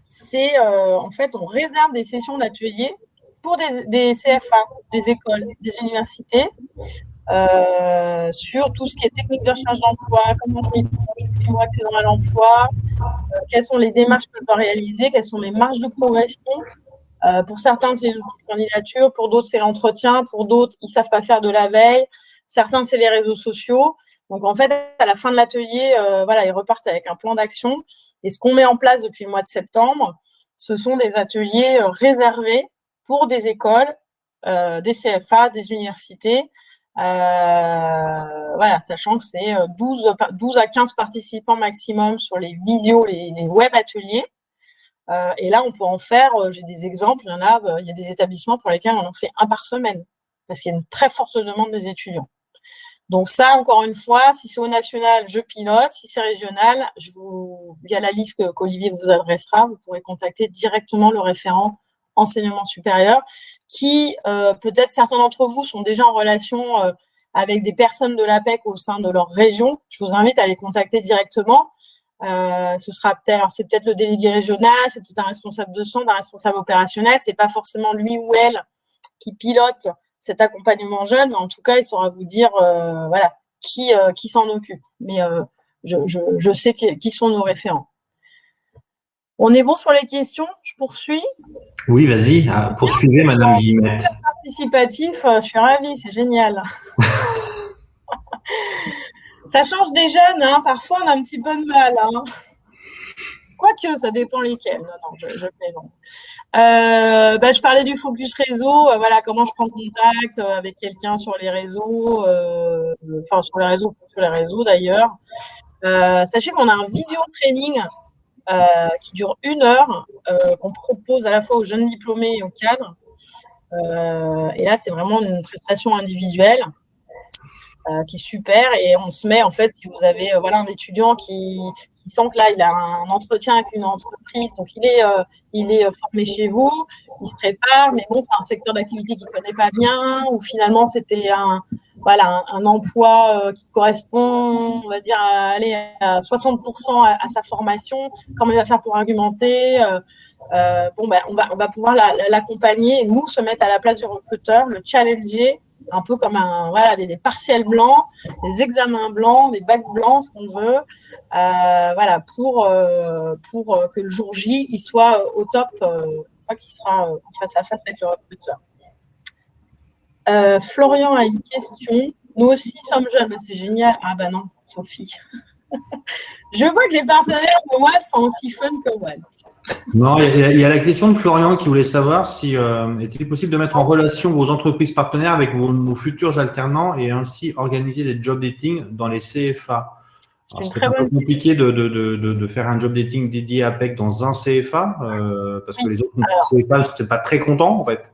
c'est en fait, on réserve des sessions d'ateliers pour des CFA, des écoles, des universités, sur tout ce qui est technique de recherche d'emploi, comment je vais accéder à l'emploi, quelles sont les démarches que je dois réaliser, quelles sont les marges de progression. Pour certains, c'est les outils de candidature, pour d'autres, c'est l'entretien, pour d'autres, ils ne savent pas faire de la veille, certains, c'est les réseaux sociaux. Donc, en fait, à la fin de l'atelier, ils repartent avec un plan d'action. Et ce qu'on met en place depuis le mois de septembre, ce sont des ateliers réservés pour des écoles des CFA, des universités. Voilà, sachant que c'est 12 à 15 participants maximum sur les visios, les web ateliers. Et là, on peut en faire, j'ai des exemples, il y a des établissements pour lesquels on en fait un par semaine, parce qu'il y a une très forte demande des étudiants. Donc ça, encore une fois, si c'est au national, je pilote. Si c'est régional, via la liste qu'Olivier vous adressera, vous pourrez contacter directement le référent enseignement supérieur, qui, peut-être certains d'entre vous sont déjà en relation avec des personnes de l'APEC au sein de leur région. Je vous invite à les contacter directement. C'est peut-être le délégué régional, c'est peut-être un responsable de centre, un responsable opérationnel. C'est pas forcément lui ou elle qui pilote cet accompagnement jeune, mais en tout cas, il saura vous dire qui s'en occupe. Mais je sais qui sont nos référents. On est bon sur les questions? Je poursuis? Oui, vas-y, poursuivez, Madame Guillemette. Participatif, je suis ravie, c'est génial. Ça change des jeunes, hein. Parfois on a un petit peu de mal. Hein. Quoique, ça dépend lesquels. Non, je plaisante. Je parlais du focus réseau, comment je prends contact avec quelqu'un sur les réseaux, sur les réseaux d'ailleurs. Sachez qu'on a un visio training qui dure 1 heure, qu'on propose à la fois aux jeunes diplômés et aux cadres. Et là, c'est vraiment une prestation individuelle qui est super. Et on se met, en fait, si vous avez un étudiant qui sent que là, il a un entretien avec une entreprise, donc il est formé chez vous, il se prépare, mais bon, c'est un secteur d'activité qu'il ne connaît pas bien, ou finalement, c'était un emploi qui correspond, on va dire, à 60% à sa formation. Comment il va faire pour argumenter on va pouvoir l'accompagner et nous se mettre à la place du recruteur, le challenger, un peu comme des partiels blancs, des examens blancs, des bacs blancs, ce qu'on veut, pour que le jour J, il soit au top, une fois qu'il sera en face à face avec le recruteur. Florian a une question. Nous aussi sommes jeunes, c'est génial. Ah bah non, Sophie. Je vois que les partenaires de Walt sont aussi fun que Walt. Non, il y a la question de Florian qui voulait savoir si était-il possible de mettre en relation vos entreprises partenaires avec vos futurs alternants et ainsi organiser des job dating dans les CFA. C'est un peu compliqué de faire un job dating dédié à APEC dans un CFA parce que les autres CFA ne seraient pas très contents en fait.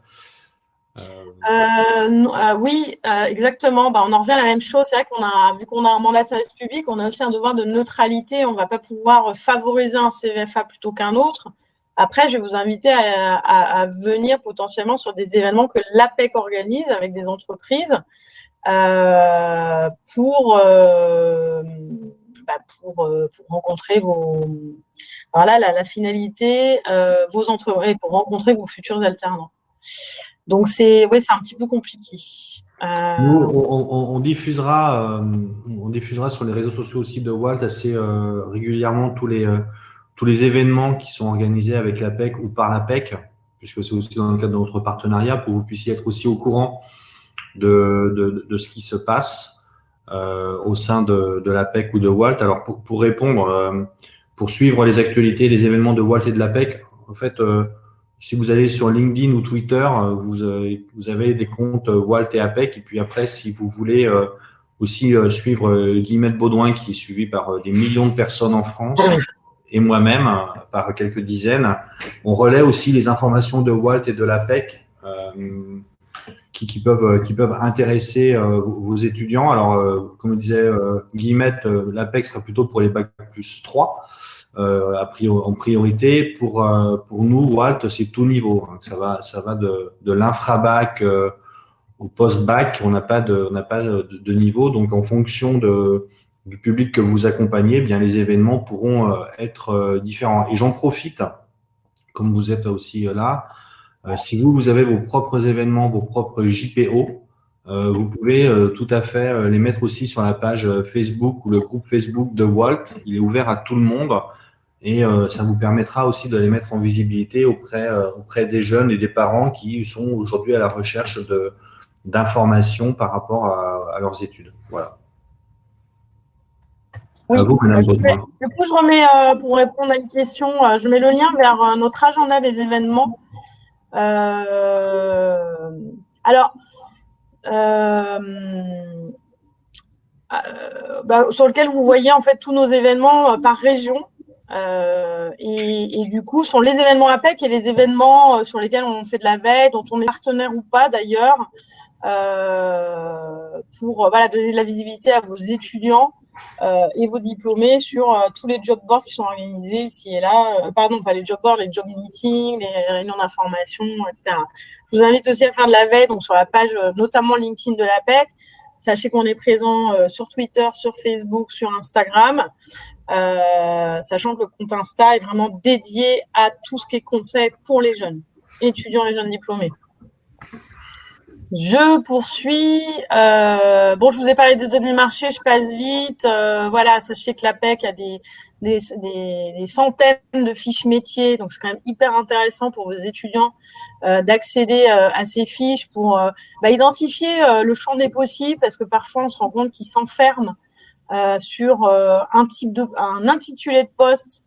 Oui, exactement. On en revient à la même chose. C'est vrai vu qu'on a un mandat de service public, on a aussi un devoir de neutralité. On ne va pas pouvoir favoriser un CFA plutôt qu'un autre. Après, je vais vous inviter à venir potentiellement sur des événements que l'APEC organise avec des entreprises pour rencontrer la finalité, vos entreprises, pour rencontrer vos futurs alternants. Donc, c'est un petit peu compliqué. Nous, on diffusera sur les réseaux sociaux aussi de Walt assez régulièrement tous les événements qui sont organisés avec l'APEC ou par l'APEC, puisque c'est aussi dans le cadre de notre partenariat, pour que vous puissiez être aussi au courant de ce qui se passe au sein de l'APEC ou de Walt. Alors, pour répondre, pour suivre les actualités, les événements de Walt et de l'APEC, en fait, si vous allez sur LinkedIn ou Twitter, vous avez des comptes Walt et APEC. Et puis après, si vous voulez aussi suivre Guillemette Baudouin, qui est suivi par des millions de personnes en France, et moi-même, par quelques dizaines, on relaie aussi les informations de Walt et de l'APEC qui peuvent intéresser vos étudiants. Alors, comme disait Guillemette, l'APEC sera plutôt pour les Bac plus 3. En priorité, pour nous, Walt, c'est tout niveau. Ça va de l'infrabac au post-bac. On n'a pas de niveau. Donc, en fonction du public que vous accompagnez, bien les événements pourront être différents. Et j'en profite, comme vous êtes aussi là, si vous avez vos propres événements, vos propres JPO, vous pouvez tout à fait les mettre aussi sur la page Facebook ou le groupe Facebook de Walt. Il est ouvert à tout le monde. Et ça vous permettra aussi de les mettre en visibilité auprès des jeunes et des parents qui sont aujourd'hui à la recherche d'informations par rapport à leurs études. Voilà. Oui, du coup, je remets, pour répondre à une question, je mets le lien vers notre agenda des événements. Alors, sur lequel vous voyez en fait tous nos événements par région. Et du coup, sont les événements APEC et les événements sur lesquels on fait de la veille, dont on est partenaire ou pas d'ailleurs, pour donner de la visibilité à vos étudiants et vos diplômés sur tous les job boards qui sont organisés ici et là. Pardon, pas les job boards, les job meetings, les réunions d'information, etc. Je vous invite aussi à faire de la veille, donc sur la page notamment LinkedIn de l'APEC. Sachez qu'on est présent sur Twitter, sur Facebook, sur Instagram. Sachant que le compte Insta est vraiment dédié à tout ce qui est conseil pour les jeunes étudiants et jeunes diplômés. Je poursuis. Je vous ai parlé de données marché, je passe vite. Sachez que l'APEC a des centaines de fiches métiers, donc c'est quand même hyper intéressant pour vos étudiants d'accéder à ces fiches pour identifier le champ des possibles, parce que parfois on se rend compte qu'ils s'enferment sur un intitulé de poste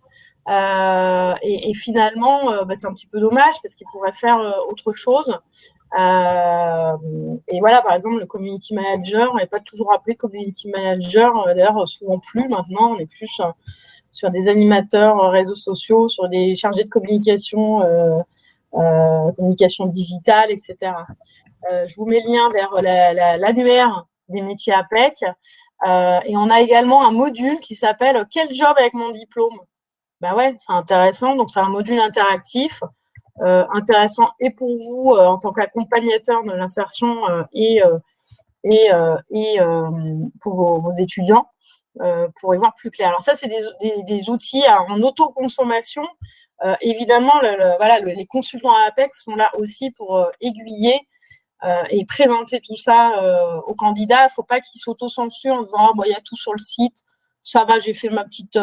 et finalement c'est un petit peu dommage parce qu'ils pourraient faire autre chose. Et voilà, par exemple, le community manager n'est pas toujours appelé community manager, d'ailleurs souvent plus maintenant, on est plus sur des animateurs réseaux sociaux, sur des chargés de communication, communication digitale, etc. Je vous mets le lien vers l'annuaire des métiers APEC. Et on a également un module qui s'appelle « Quel job avec mon diplôme ?» Ouais, c'est intéressant. Donc, c'est un module interactif, intéressant et pour vous en tant qu'accompagnateur de l'insertion et pour vos étudiants pour y voir plus clair. Alors ça, c'est des outils en autoconsommation. Évidemment, les consultants à APEC sont là aussi pour aiguiller et présenter tout ça aux candidats. Il ne faut pas qu'ils s'auto-censurent en disant il y a tout sur le site, ça va, j'ai fait ma petite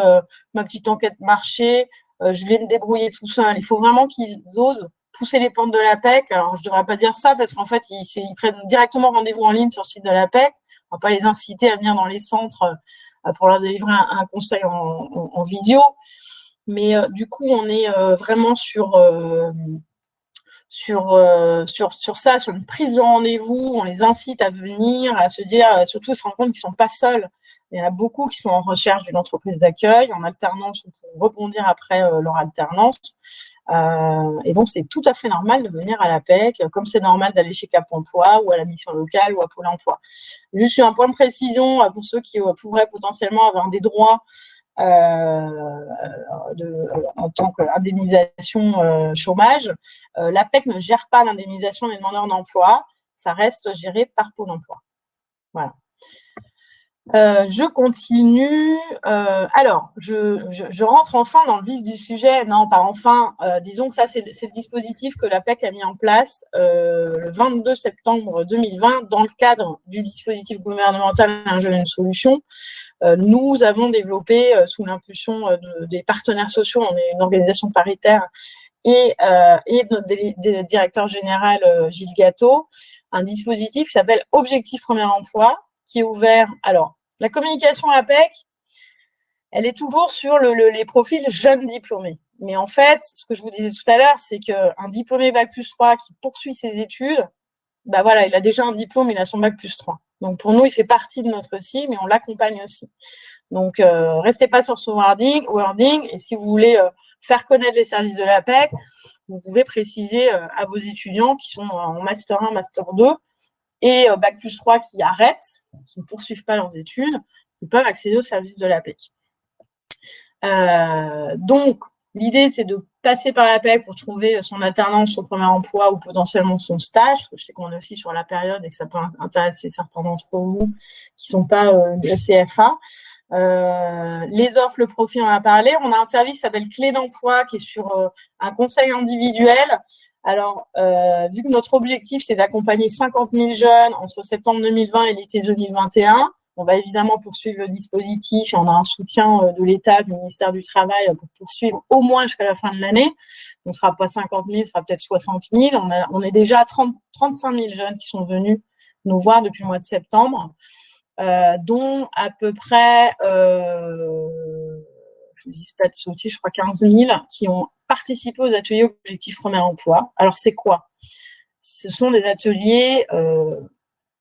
enquête marché, je vais me débrouiller tout seul. Il faut vraiment qu'ils osent pousser les portes de l'APEC. Alors, je ne devrais pas dire ça parce qu'en fait, ils prennent directement rendez-vous en ligne sur le site de l'APEC. On ne va pas les inciter à venir dans les centres pour leur délivrer un conseil en visio. Mais du coup, on est vraiment sur ça, sur une prise de rendez-vous. On les incite à venir, à se dire, surtout se rendre compte qu'ils ne sont pas seuls. Il y en a beaucoup qui sont en recherche d'une entreprise d'accueil, en alternance, pour rebondir après leur alternance. Et donc, c'est tout à fait normal de venir à l'APEC, comme c'est normal d'aller chez Cap Emploi ou à la mission locale ou à Pôle emploi. Juste un point de précision pour ceux qui pourraient potentiellement avoir des droits en tant qu'indemnisation chômage. L'APEC ne gère pas l'indemnisation des demandeurs d'emploi, ça reste géré par Pôle emploi. Voilà. Je continue. Alors, je rentre enfin dans le vif du sujet. Non, pas enfin. Disons que ça, c'est le dispositif que l'APEC a mis en place le 22 septembre 2020 dans le cadre du dispositif gouvernemental Un jeune, une solution. Nous avons développé, sous l'impulsion des partenaires sociaux, on est une organisation paritaire, et de notre directeur général Gilles Gâteau, un dispositif qui s'appelle Objectif Premier Emploi, qui est ouvert. Alors, la communication APEC, elle est toujours sur les profils jeunes diplômés. Mais en fait, ce que je vous disais tout à l'heure, c'est qu'un diplômé Bac+3 qui poursuit ses études, il a déjà un diplôme, il a son Bac+3. Donc, pour nous, il fait partie de notre cible, mais on l'accompagne aussi. Donc, restez pas sur ce wording. Et si vous voulez faire connaître les services de l'APEC, vous pouvez préciser à vos étudiants qui sont en Master 1, Master 2 et Bac+3 qui arrêtent, qui ne poursuivent pas leurs études, qui peuvent accéder aux services de l'APEC. Donc, l'idée, c'est de passer par l'APEC pour trouver son alternance, son premier emploi ou potentiellement son stage. Je sais qu'on est aussi sur la période et que ça peut intéresser certains d'entre vous qui ne sont pas de CFA. Les offres, le profil, on en a parlé. On a un service qui s'appelle Clé d'emploi qui est sur un conseil individuel. Alors, vu que notre objectif, c'est d'accompagner 50 000 jeunes entre septembre 2020 et l'été 2021, on va évidemment poursuivre le dispositif et on a un soutien de l'État, du ministère du Travail pour poursuivre au moins jusqu'à la fin de l'année. Donc, ce ne sera pas 50 000, ce sera peut-être 60 000. On est déjà à 35 000 jeunes qui sont venus nous voir depuis le mois de septembre, dont à peu près, je ne dis pas de sottises, je crois 15 000 qui ont participé aux ateliers Objectif Premier Emploi. Alors, c'est quoi ? ce sont des ateliers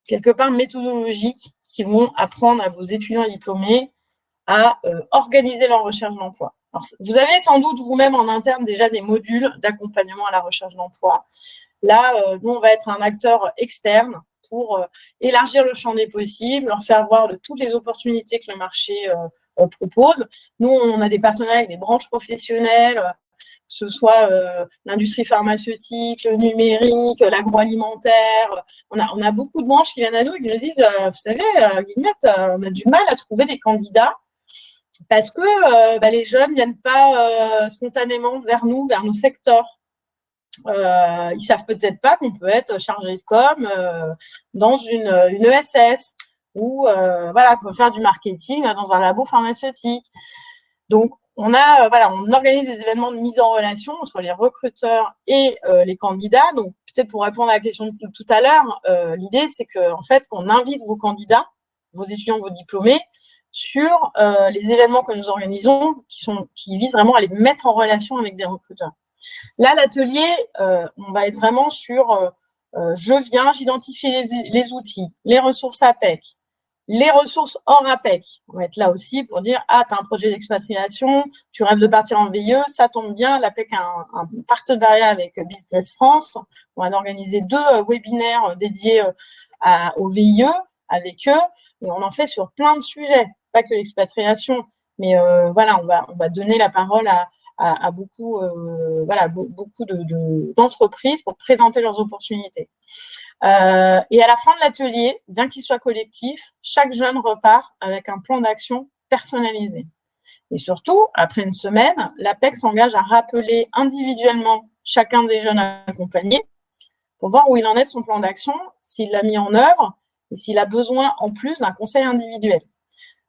quelque part méthodologiques qui vont apprendre à vos étudiants diplômés à organiser leur recherche d'emploi. Alors, vous avez sans doute vous-même en interne déjà des modules d'accompagnement à la recherche d'emploi. Là, nous, on va être un acteur externe pour élargir le champ des possibles, leur faire voir de toutes les opportunités que le marché propose. Nous, on a des partenariats avec des branches professionnelles, que ce soit l'industrie pharmaceutique, le numérique, l'agroalimentaire. On a beaucoup de branches qui viennent à nous et qui nous disent, vous savez, Guillemette, on a du mal à trouver des candidats parce que les jeunes ne viennent pas spontanément vers nous, vers nos secteurs. Ils savent peut-être pas qu'on peut être chargé de com dans une ESS ou qu'on peut faire du marketing dans un labo pharmaceutique. Donc, on organise des événements de mise en relation entre les recruteurs et les candidats. Donc, peut-être pour répondre à la question de tout à l'heure, l'idée, c'est qu'en fait, qu'on invite vos candidats, vos étudiants, vos diplômés, sur les événements que nous organisons qui visent vraiment à les mettre en relation avec des recruteurs. Là, l'atelier, on va être vraiment sur j'identifie les outils, les ressources APEC, les ressources hors APEC. On va être là aussi pour dire, tu as un projet d'expatriation, tu rêves de partir en VIE, ça tombe bien, l'APEC a un partenariat avec Business France. On va organiser 2 webinaires dédiés au VIE avec eux, et on en fait sur plein de sujets, pas que l'expatriation, mais on va donner la parole à beaucoup d'entreprises pour présenter leurs opportunités. Et à la fin de l'atelier, bien qu'il soit collectif, chaque jeune repart avec un plan d'action personnalisé. Et surtout, après une semaine, l'APEC s'engage à rappeler individuellement chacun des jeunes accompagnés pour voir où il en est de son plan d'action, s'il l'a mis en œuvre et s'il a besoin en plus d'un conseil individuel.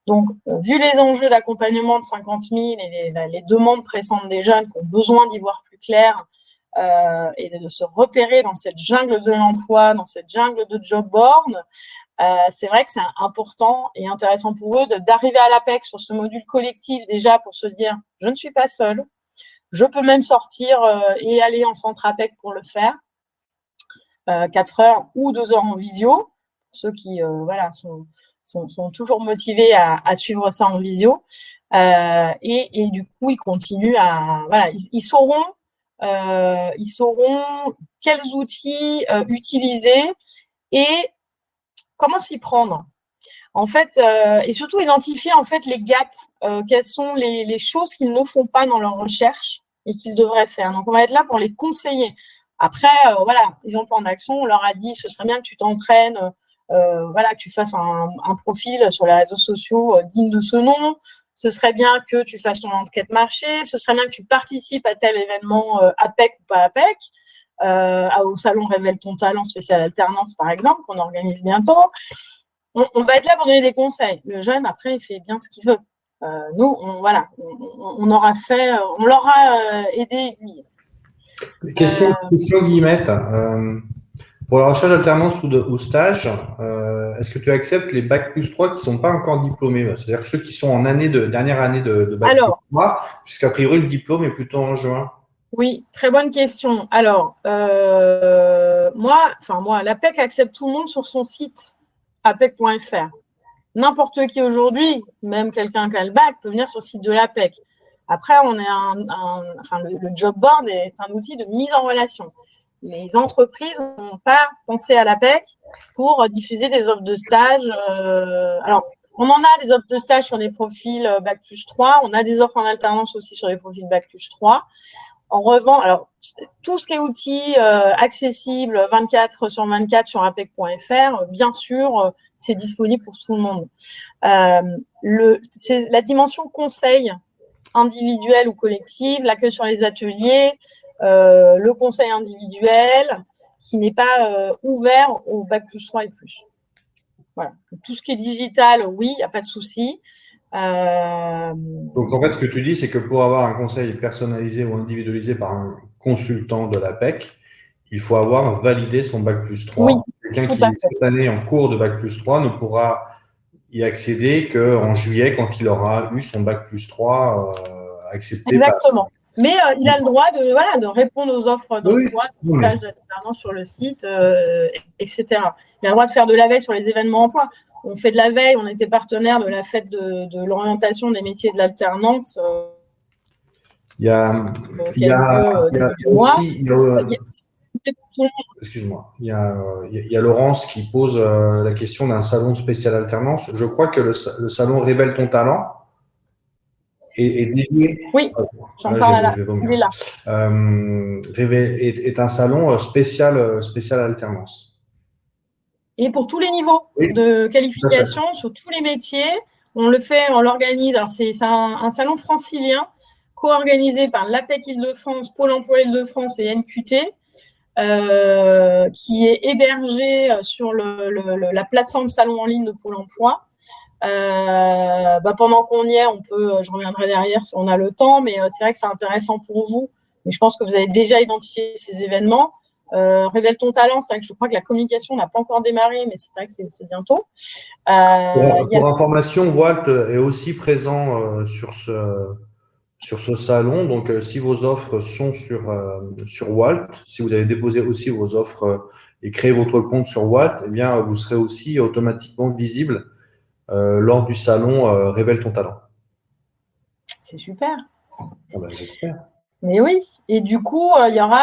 Donc, vu les enjeux d'accompagnement de 50 000 et les demandes pressantes des jeunes qui ont besoin d'y voir plus clair et de se repérer dans cette jungle de l'emploi, dans cette jungle de job board, c'est vrai que c'est important et intéressant pour eux d'arriver à l'APEC sur ce module collectif déjà pour se dire « je ne suis pas seule, je peux même sortir et aller en centre APEC pour le faire, 4 heures ou 2 heures en visio ». Ceux qui sont toujours motivés à suivre ça en visio. Et du coup, ils continuent ils sauront quels outils utiliser et comment s'y prendre. En fait, et surtout identifier en fait les gaps, quelles sont les choses qu'ils ne font pas dans leur recherche et qu'ils devraient faire. Donc, on va être là pour les conseiller. Après, ils ont le plan d'action, on leur a dit, ce serait bien que tu t'entraînes, que tu fasses un profil sur les réseaux sociaux digne de ce nom. Ce serait bien que tu fasses ton enquête marché. Ce serait bien que tu participes à tel événement APEC ou pas APEC, au salon Révèle ton talent spécial alternance, par exemple, qu'on organise bientôt. On va être là pour donner des conseils. Le jeune, après, il fait bien ce qu'il veut. Nous, on leur a aidé. Question Guillemette. Pour la recherche d'alternance ou stage, est-ce que tu acceptes les Bac plus 3 qui ne sont pas encore diplômés? C'est-à-dire ceux qui sont en dernière année de Bac plus 3, puisqu'a priori le diplôme est plutôt en juin. Oui, très bonne question. Alors, moi, l'APEC accepte tout le monde sur son site apec.fr. N'importe qui aujourd'hui, même quelqu'un qui a le bac, peut venir sur le site de l'APEC. Après, le job board est un outil de mise en relation. Les entreprises n'ont pas pensé à l'APEC pour diffuser des offres de stage. Alors, on en a des offres de stage sur des profils Bac plus 3. On a des offres en alternance aussi sur les profils Bac plus 3. En revanche, alors, tout ce qui est outils accessibles 24/24 sur apec.fr, bien sûr, c'est disponible pour tout le monde. C'est la dimension conseil individuel ou collectif, l'accueil sur les ateliers, le conseil individuel qui n'est pas ouvert au Bac plus 3 et plus. Voilà. Tout ce qui est digital, oui, il n'y a pas de souci. Donc, en fait, ce que tu dis, c'est que pour avoir un conseil personnalisé ou individualisé par un consultant de l'APEC, il faut avoir validé son Bac plus 3. Oui, quelqu'un qui, cette année, en cours de Bac plus 3, ne pourra y accéder qu'en juillet, quand il aura eu son Bac plus 3 accepté. Exactement. Mais il a le droit de répondre aux offres d'emploi, de stage d'alternance sur le site, etc. Il a le droit de faire de la veille sur les événements emploi. On fait de la veille, on était partenaire de la fête de l'orientation des métiers de l'alternance. Il y a aussi, excuse-moi, il y a Laurence qui pose la question d'un salon spécial alternance. Je crois que le salon Révèle ton talent est dédié. Oui, j'en parle là. Il est là. Est un salon spécial alternance. Et pour tous les niveaux de qualification, sur tous les métiers, on l'organise. Alors, c'est un salon francilien co-organisé par l'APEC Île-de-France, Pôle emploi Île-de-France et NQT, qui est hébergé sur la plateforme salon en ligne de Pôle emploi. Pendant qu'on y est, je reviendrai derrière si on a le temps, mais c'est vrai que c'est intéressant pour vous. Mais je pense que vous avez déjà identifié ces événements. Révèle ton talent, c'est vrai que je crois que la communication n'a pas encore démarré, mais c'est vrai que c'est bientôt. Pour information, Walt est aussi présent sur ce salon. Donc, si vos offres sont sur Walt, si vous avez déposé aussi vos offres et créé votre compte sur Walt, eh bien, vous serez aussi automatiquement visible lors du salon Révèle ton talent. C'est super. J'espère. Mais oui, et du coup,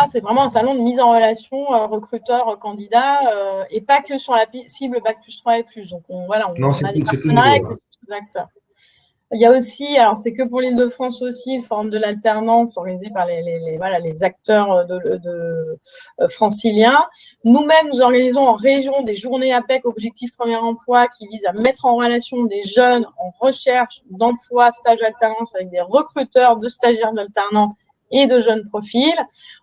c'est vraiment un salon de mise en relation recruteur-candidat et pas que sur la cible Bac+3 et plus. Donc, on a des partenariats avec les acteurs. Il y a aussi, alors c'est que pour l'Île-de-France aussi, le forum de l'alternance organisé par les acteurs franciliens. Nous-mêmes, nous organisons en région des journées APEC Objectif Premier Emploi qui visent à mettre en relation des jeunes en recherche d'emploi, stage alternance avec des recruteurs de stagiaires d'alternants et de jeunes profils.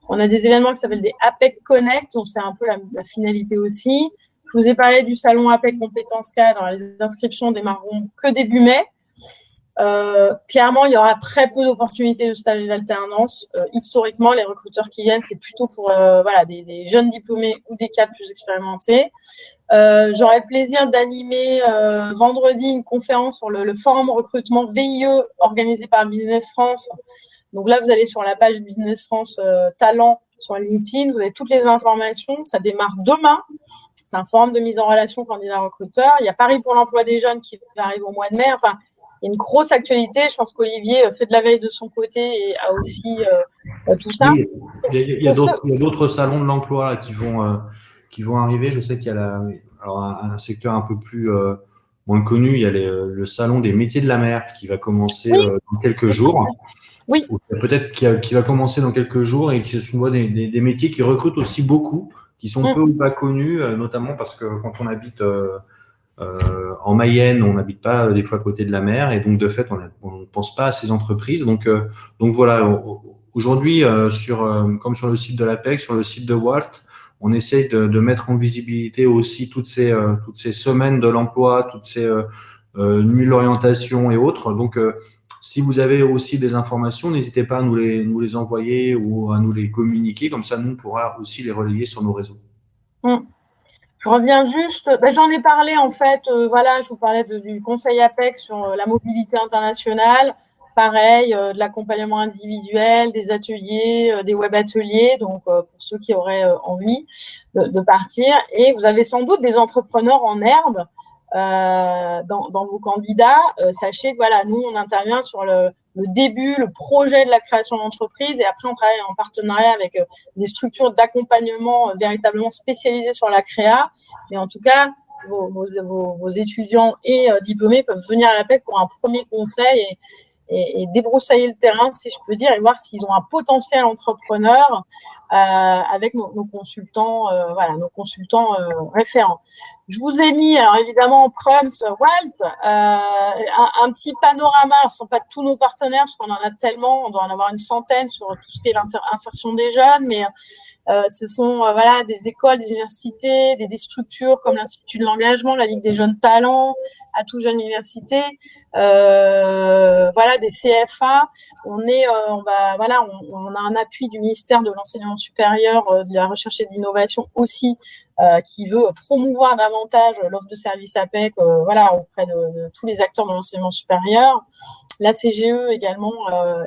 On a des événements qui s'appellent des APEC Connect, donc c'est un peu la finalité aussi. Je vous ai parlé du salon APEC Compétences Cadres. Les inscriptions démarreront que début mai. Clairement, il y aura très peu d'opportunités de stage et d'alternance. Historiquement, les recruteurs qui viennent, c'est plutôt pour des jeunes diplômés ou des cadres plus expérimentés. J'aurai le plaisir d'animer vendredi une conférence sur le forum recrutement VIE organisé par Business France. Donc là, vous allez sur la page Business France Talent sur LinkedIn, vous avez toutes les informations. Ça démarre demain. C'est un forum de mise en relation candidat-recruteur. Il y a Paris pour l'emploi des jeunes qui arrive au mois de mai. Enfin, il y a une grosse actualité. Je pense qu'Olivier fait de la veille de son côté et a aussi tout ça. Oui, il y a d'autres salons de l'emploi qui vont arriver. Je sais qu'il y a un secteur un peu plus moins connu. Il y a le salon des métiers de la mer qui va commencer dans quelques jours. Oui. Peut-être qui va commencer dans quelques jours et qui sont des métiers qui recrutent aussi beaucoup, qui sont peu ou pas connus, notamment parce que quand on habite en Mayenne, on n'habite pas des fois à côté de la mer et donc de fait on ne pense pas à ces entreprises. Donc voilà, aujourd'hui comme sur le site de l'APEC, sur le site de Walt, on essaye de mettre en visibilité aussi toutes ces semaines de l'emploi, toutes ces nuits d'orientation et autres. Donc si vous avez aussi des informations, n'hésitez pas à nous les envoyer ou à nous les communiquer. Comme ça, nous, on pourra aussi les relayer sur nos réseaux. Je reviens juste, j'en ai parlé en fait, je vous parlais du conseil APEC sur la mobilité internationale. Pareil, de l'accompagnement individuel, des ateliers, des web ateliers, donc pour ceux qui auraient envie de partir. Et vous avez sans doute des entrepreneurs en herbe dans vos candidats. Sachez que nous on intervient sur le début, le projet de la création d'entreprise et après on travaille en partenariat avec des structures d'accompagnement véritablement spécialisées sur la créa. Mais en tout cas, vos étudiants et diplômés peuvent venir à l'APEC pour un premier conseil et débroussailler le terrain, si je peux dire, et voir s'ils ont un potentiel entrepreneur avec nos consultants, référents. Je vous ai mis, alors évidemment, en Prums, Walt, un petit panorama. Ce ne sont pas tous nos partenaires, parce qu'on en a tellement, on doit en avoir une centaine sur tout ce qui est l'insertion des jeunes, mais ce sont des écoles, des universités, des structures comme l'Institut de l'engagement, la Ligue des jeunes talents, Atout Jeunes Université, des CFA. On a un appui du ministère de l'enseignement supérieur, de la recherche et de l'innovation aussi, qui veut promouvoir davantage l'offre de services APEC, auprès de tous les acteurs de l'enseignement supérieur. La CGE également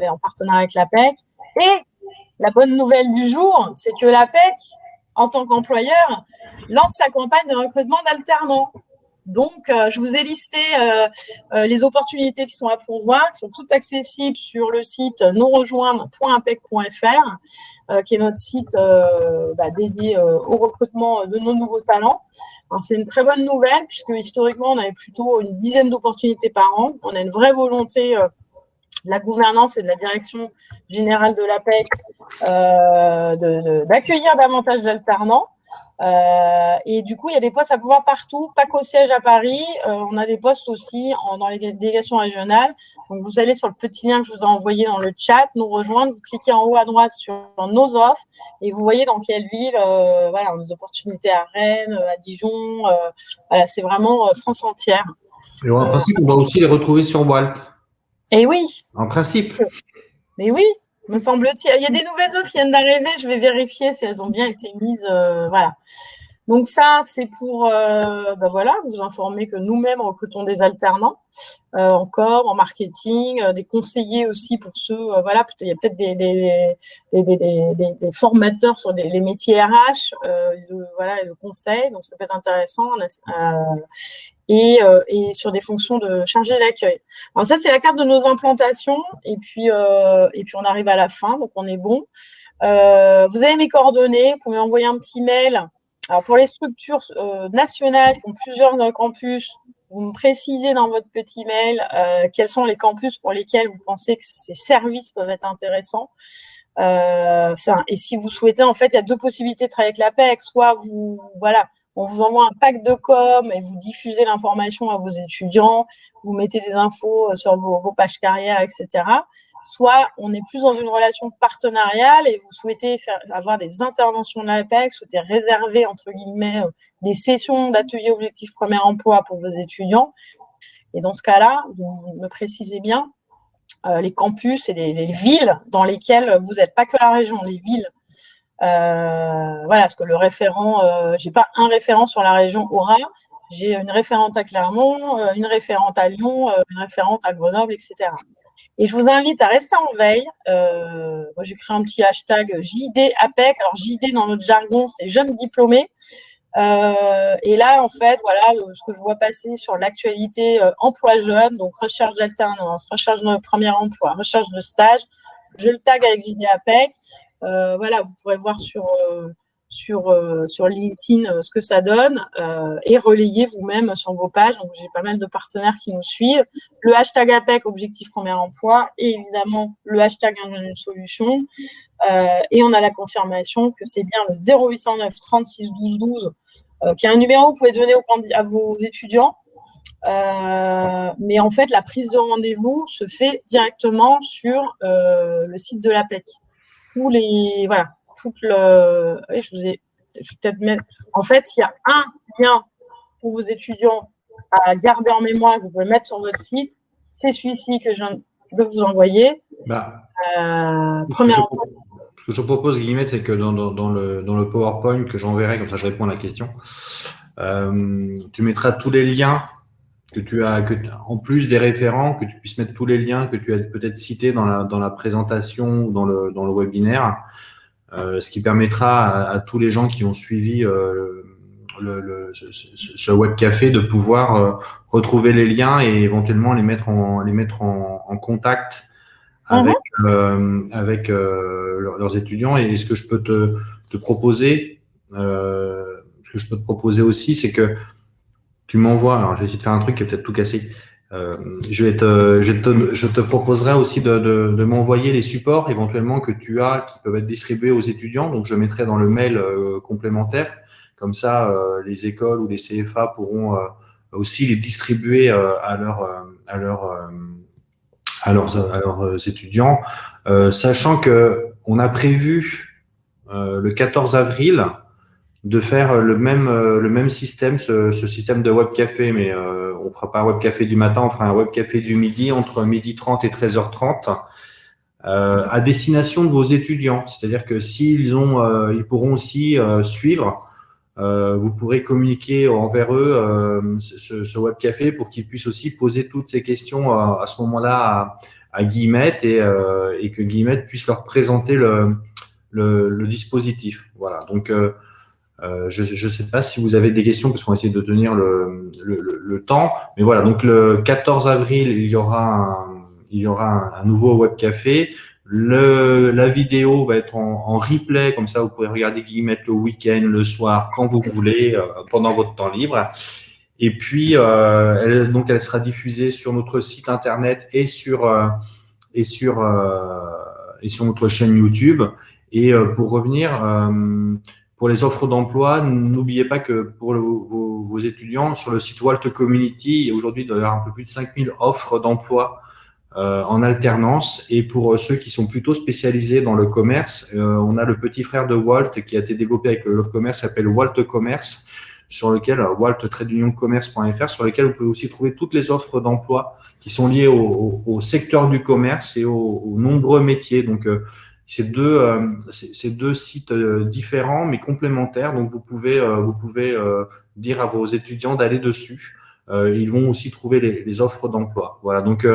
est en partenariat avec l'APEC. Et la bonne nouvelle du jour, c'est que l'APEC, en tant qu'employeur, lance sa campagne de recrutement d'alternants. Donc, je vous ai listé les opportunités qui sont à pourvoir, qui sont toutes accessibles sur le site nousrejoindre.apec.fr, qui est notre site dédié au recrutement de nos nouveaux talents. Alors, c'est une très bonne nouvelle, puisque historiquement, on avait plutôt une dizaine d'opportunités par an. On a une vraie volonté de la gouvernance et de la direction générale de l'APEC d'accueillir davantage d'alternants. Et du coup, il y a des postes à pouvoir partout, pas qu'au siège à Paris. On a des postes aussi dans les délégations régionales. Donc, vous allez sur le petit lien que je vous ai envoyé dans le chat, nous rejoindre. Vous cliquez en haut à droite sur nos offres et vous voyez dans quelle ville. Voilà, on a des opportunités à Rennes, à Dijon. Voilà, c'est vraiment France entière. Et en principe, on va aussi les retrouver sur Walt. Et oui. En principe. Mais oui. Me semble-t-il. Il y a des nouvelles offres qui viennent d'arriver. Je vais vérifier si elles ont bien été mises. Voilà. Donc ça, c'est pour voilà, vous informer que nous-mêmes recrutons des alternants encore en marketing, des conseillers aussi pour ceux. Voilà, il y a peut-être des formateurs sur les métiers RH, voilà, le conseil. Donc ça peut être intéressant. Et sur des fonctions de chargé d'accueil. Alors ça, c'est la carte de nos implantations. Et puis on arrive à la fin, donc on est bon. Vous avez mes coordonnées, vous pouvez m'envoyer un petit mail. Alors pour les structures nationales qui ont plusieurs campus, vous me précisez dans votre petit mail quels sont les campus pour lesquels vous pensez que ces services peuvent être intéressants. Et si vous souhaitez, en fait, il y a deux possibilités de travailler avec l'APEC. Soit on vous envoie un pack de com et vous diffusez l'information à vos étudiants, vous mettez des infos sur vos pages carrières, etc. Soit on est plus dans une relation partenariale et vous souhaitez avoir des interventions de l'APEC, souhaitez réserver, entre guillemets, des sessions d'ateliers objectifs premier emploi pour vos étudiants. Et dans ce cas-là, vous me précisez bien les campus et les villes dans lesquelles vous n'êtes, pas que la région, les villes. Voilà, parce que le référent, j'ai pas un référent sur la région Aura, j'ai une référente à Clermont, une référente à Lyon, une référente à Grenoble, etc. Et je vous invite à rester en veille. Moi, j'ai créé un petit hashtag JDAPEC. Alors, JD, dans notre jargon, c'est jeunes diplômés. Et là, en fait, voilà, ce que je vois passer sur l'actualité emploi jeune, donc recherche d'alternance, recherche de premier emploi, recherche de stage, je le tag avec JDAPEC. Voilà, vous pourrez voir sur LinkedIn ce que ça donne et relayer vous-même sur vos pages. Donc, j'ai pas mal de partenaires qui nous suivent. Le hashtag APEC, objectif premier emploi, et évidemment le hashtag ingénieur solution. Et on a la confirmation que c'est bien le 0809 36 12 12 qui est un numéro que vous pouvez donner à vos étudiants. Mais en fait, la prise de rendez-vous se fait directement sur le site de l'APEC. Je vais peut-être mettre. En fait, il y a un lien pour vos étudiants à garder en mémoire que vous pouvez mettre sur votre site. C'est celui-ci que je viens de vous envoyer. Ce que je propose, Guillemette, c'est que dans le PowerPoint que j'enverrai, comme ça je réponds à la question, tu mettras tous les liens que tu as, en plus des référents, que tu puisses mettre tous les liens que tu as peut-être cités dans la présentation ou dans le webinaire, ce qui permettra à tous les gens qui ont suivi ce web café de pouvoir retrouver les liens et éventuellement les mettre en contact avec leurs étudiants. Et ce que je peux te proposer, aussi, c'est que tu m'envoies. Alors, je vais essayer de faire un truc qui est peut-être tout cassé. Je te proposerai aussi de m'envoyer les supports éventuellement que tu as qui peuvent être distribués aux étudiants. Donc, je mettrai dans le mail complémentaire. Comme ça, les écoles ou les CFA pourront aussi les distribuer à leurs étudiants, sachant qu'on a prévu le 14 avril de faire le même système, ce système de web café, mais on ne fera pas un web café du matin, on fera un web café du midi entre 12h30 et 13h30 à destination de vos étudiants. C'est-à-dire que ils pourront aussi suivre. Vous pourrez communiquer envers eux ce web café pour qu'ils puissent aussi poser toutes ces questions à ce moment-là à Guillemette et que Guillemette puisse leur présenter le dispositif. Voilà. Donc, je ne sais pas si vous avez des questions parce qu'on va essayer de tenir le temps. Mais voilà, donc le 14 avril, il y aura un nouveau web café. La vidéo va être en replay, comme ça vous pouvez regarder Guillemette le week-end, le soir, quand vous voulez, pendant votre temps libre. Et puis, elle sera diffusée sur notre site internet et sur notre chaîne YouTube. Et pour revenir, pour les offres d'emploi, n'oubliez pas que pour vos étudiants, sur le site Walt Community, il y a aujourd'hui d'ailleurs un peu plus de 5000 offres d'emploi en alternance. Et pour ceux qui sont plutôt spécialisés dans le commerce, on a le petit frère de Walt qui a été développé avec le commerce, s'appelle Walt Commerce, sur lequel walt-commerce.fr, sur lequel vous pouvez aussi trouver toutes les offres d'emploi qui sont liées au secteur du commerce et aux nombreux métiers. Donc, c'est deux sites différents mais complémentaires. Donc, vous pouvez dire à vos étudiants d'aller dessus. Ils vont aussi trouver les offres d'emploi. Voilà. Donc,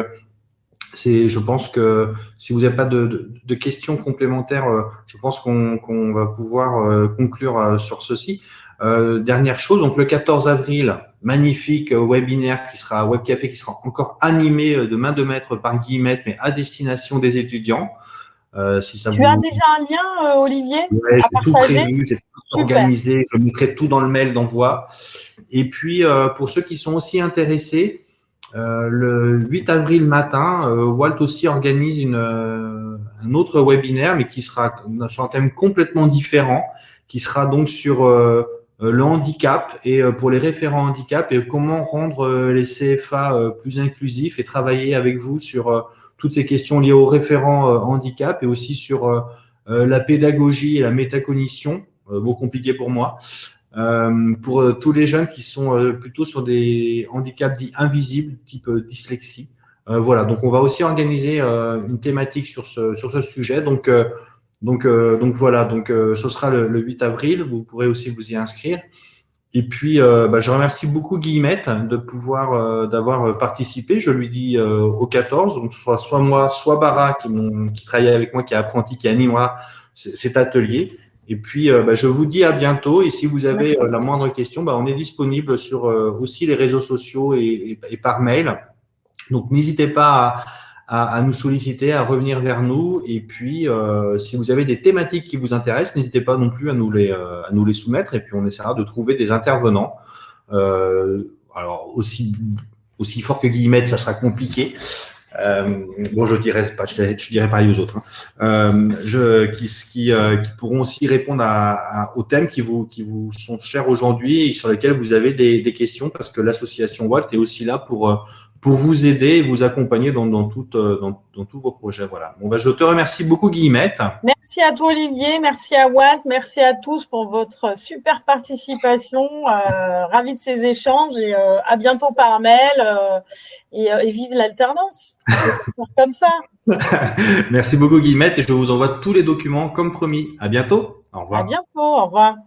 je pense que si vous n'avez pas de questions complémentaires, je pense qu'on va pouvoir conclure sur ceci. Dernière chose, donc le 14 avril, magnifique webinaire webcafé qui sera encore animé de main de maître par Guillemette, mais à destination des étudiants. Si ça tu as déjà un lien, Olivier, ouais, c'est tout prévu, c'est tout organisé. Je mettrai tout dans le mail d'envoi. Et puis, pour ceux qui sont aussi intéressés, le 8 avril matin, Walt aussi organise un autre webinaire, mais qui sera sur un thème complètement différent, qui sera donc sur le handicap et pour les référents handicap et comment rendre les CFA plus inclusifs et travailler avec vous sur toutes ces questions liées aux référents handicap et aussi sur la pédagogie et la métacognition, mot compliqué pour moi, pour tous les jeunes qui sont plutôt sur des handicaps dits invisibles, type dyslexie. Voilà, donc on va aussi organiser une thématique sur ce sujet. Donc voilà, ce sera le 8 avril, vous pourrez aussi vous y inscrire. Et puis, je remercie beaucoup Guillemette d'avoir participé. Je lui dis au 14, donc soit moi, soit Bara qui travaille avec moi, qui est apprenti, qui animera cet atelier. Et puis, je vous dis à bientôt. Et si vous avez la moindre question, on est disponible sur aussi les réseaux sociaux et par mail. Donc, n'hésitez pas à nous solliciter, à revenir vers nous. Et puis, si vous avez des thématiques qui vous intéressent, n'hésitez pas non plus à nous les soumettre. Et puis, on essaiera de trouver des intervenants. Alors, aussi fort que Guillemette, ça sera compliqué. Je dirais pareil aux autres. Qui pourront aussi répondre aux thèmes qui vous sont chers aujourd'hui et sur lesquels vous avez des questions, parce que l'association Walt est aussi là pour vous aider et vous accompagner dans tous vos projets. Voilà. Je te remercie beaucoup, Guillemette. Merci à toi, Olivier. Merci à Walt. Merci à tous pour votre super participation. Ravi de ces échanges et à bientôt par mail. Et vive l'alternance. Comme ça. Merci beaucoup, Guillemette. Et je vous envoie tous les documents comme promis. À bientôt. Au revoir. À bientôt. Au revoir.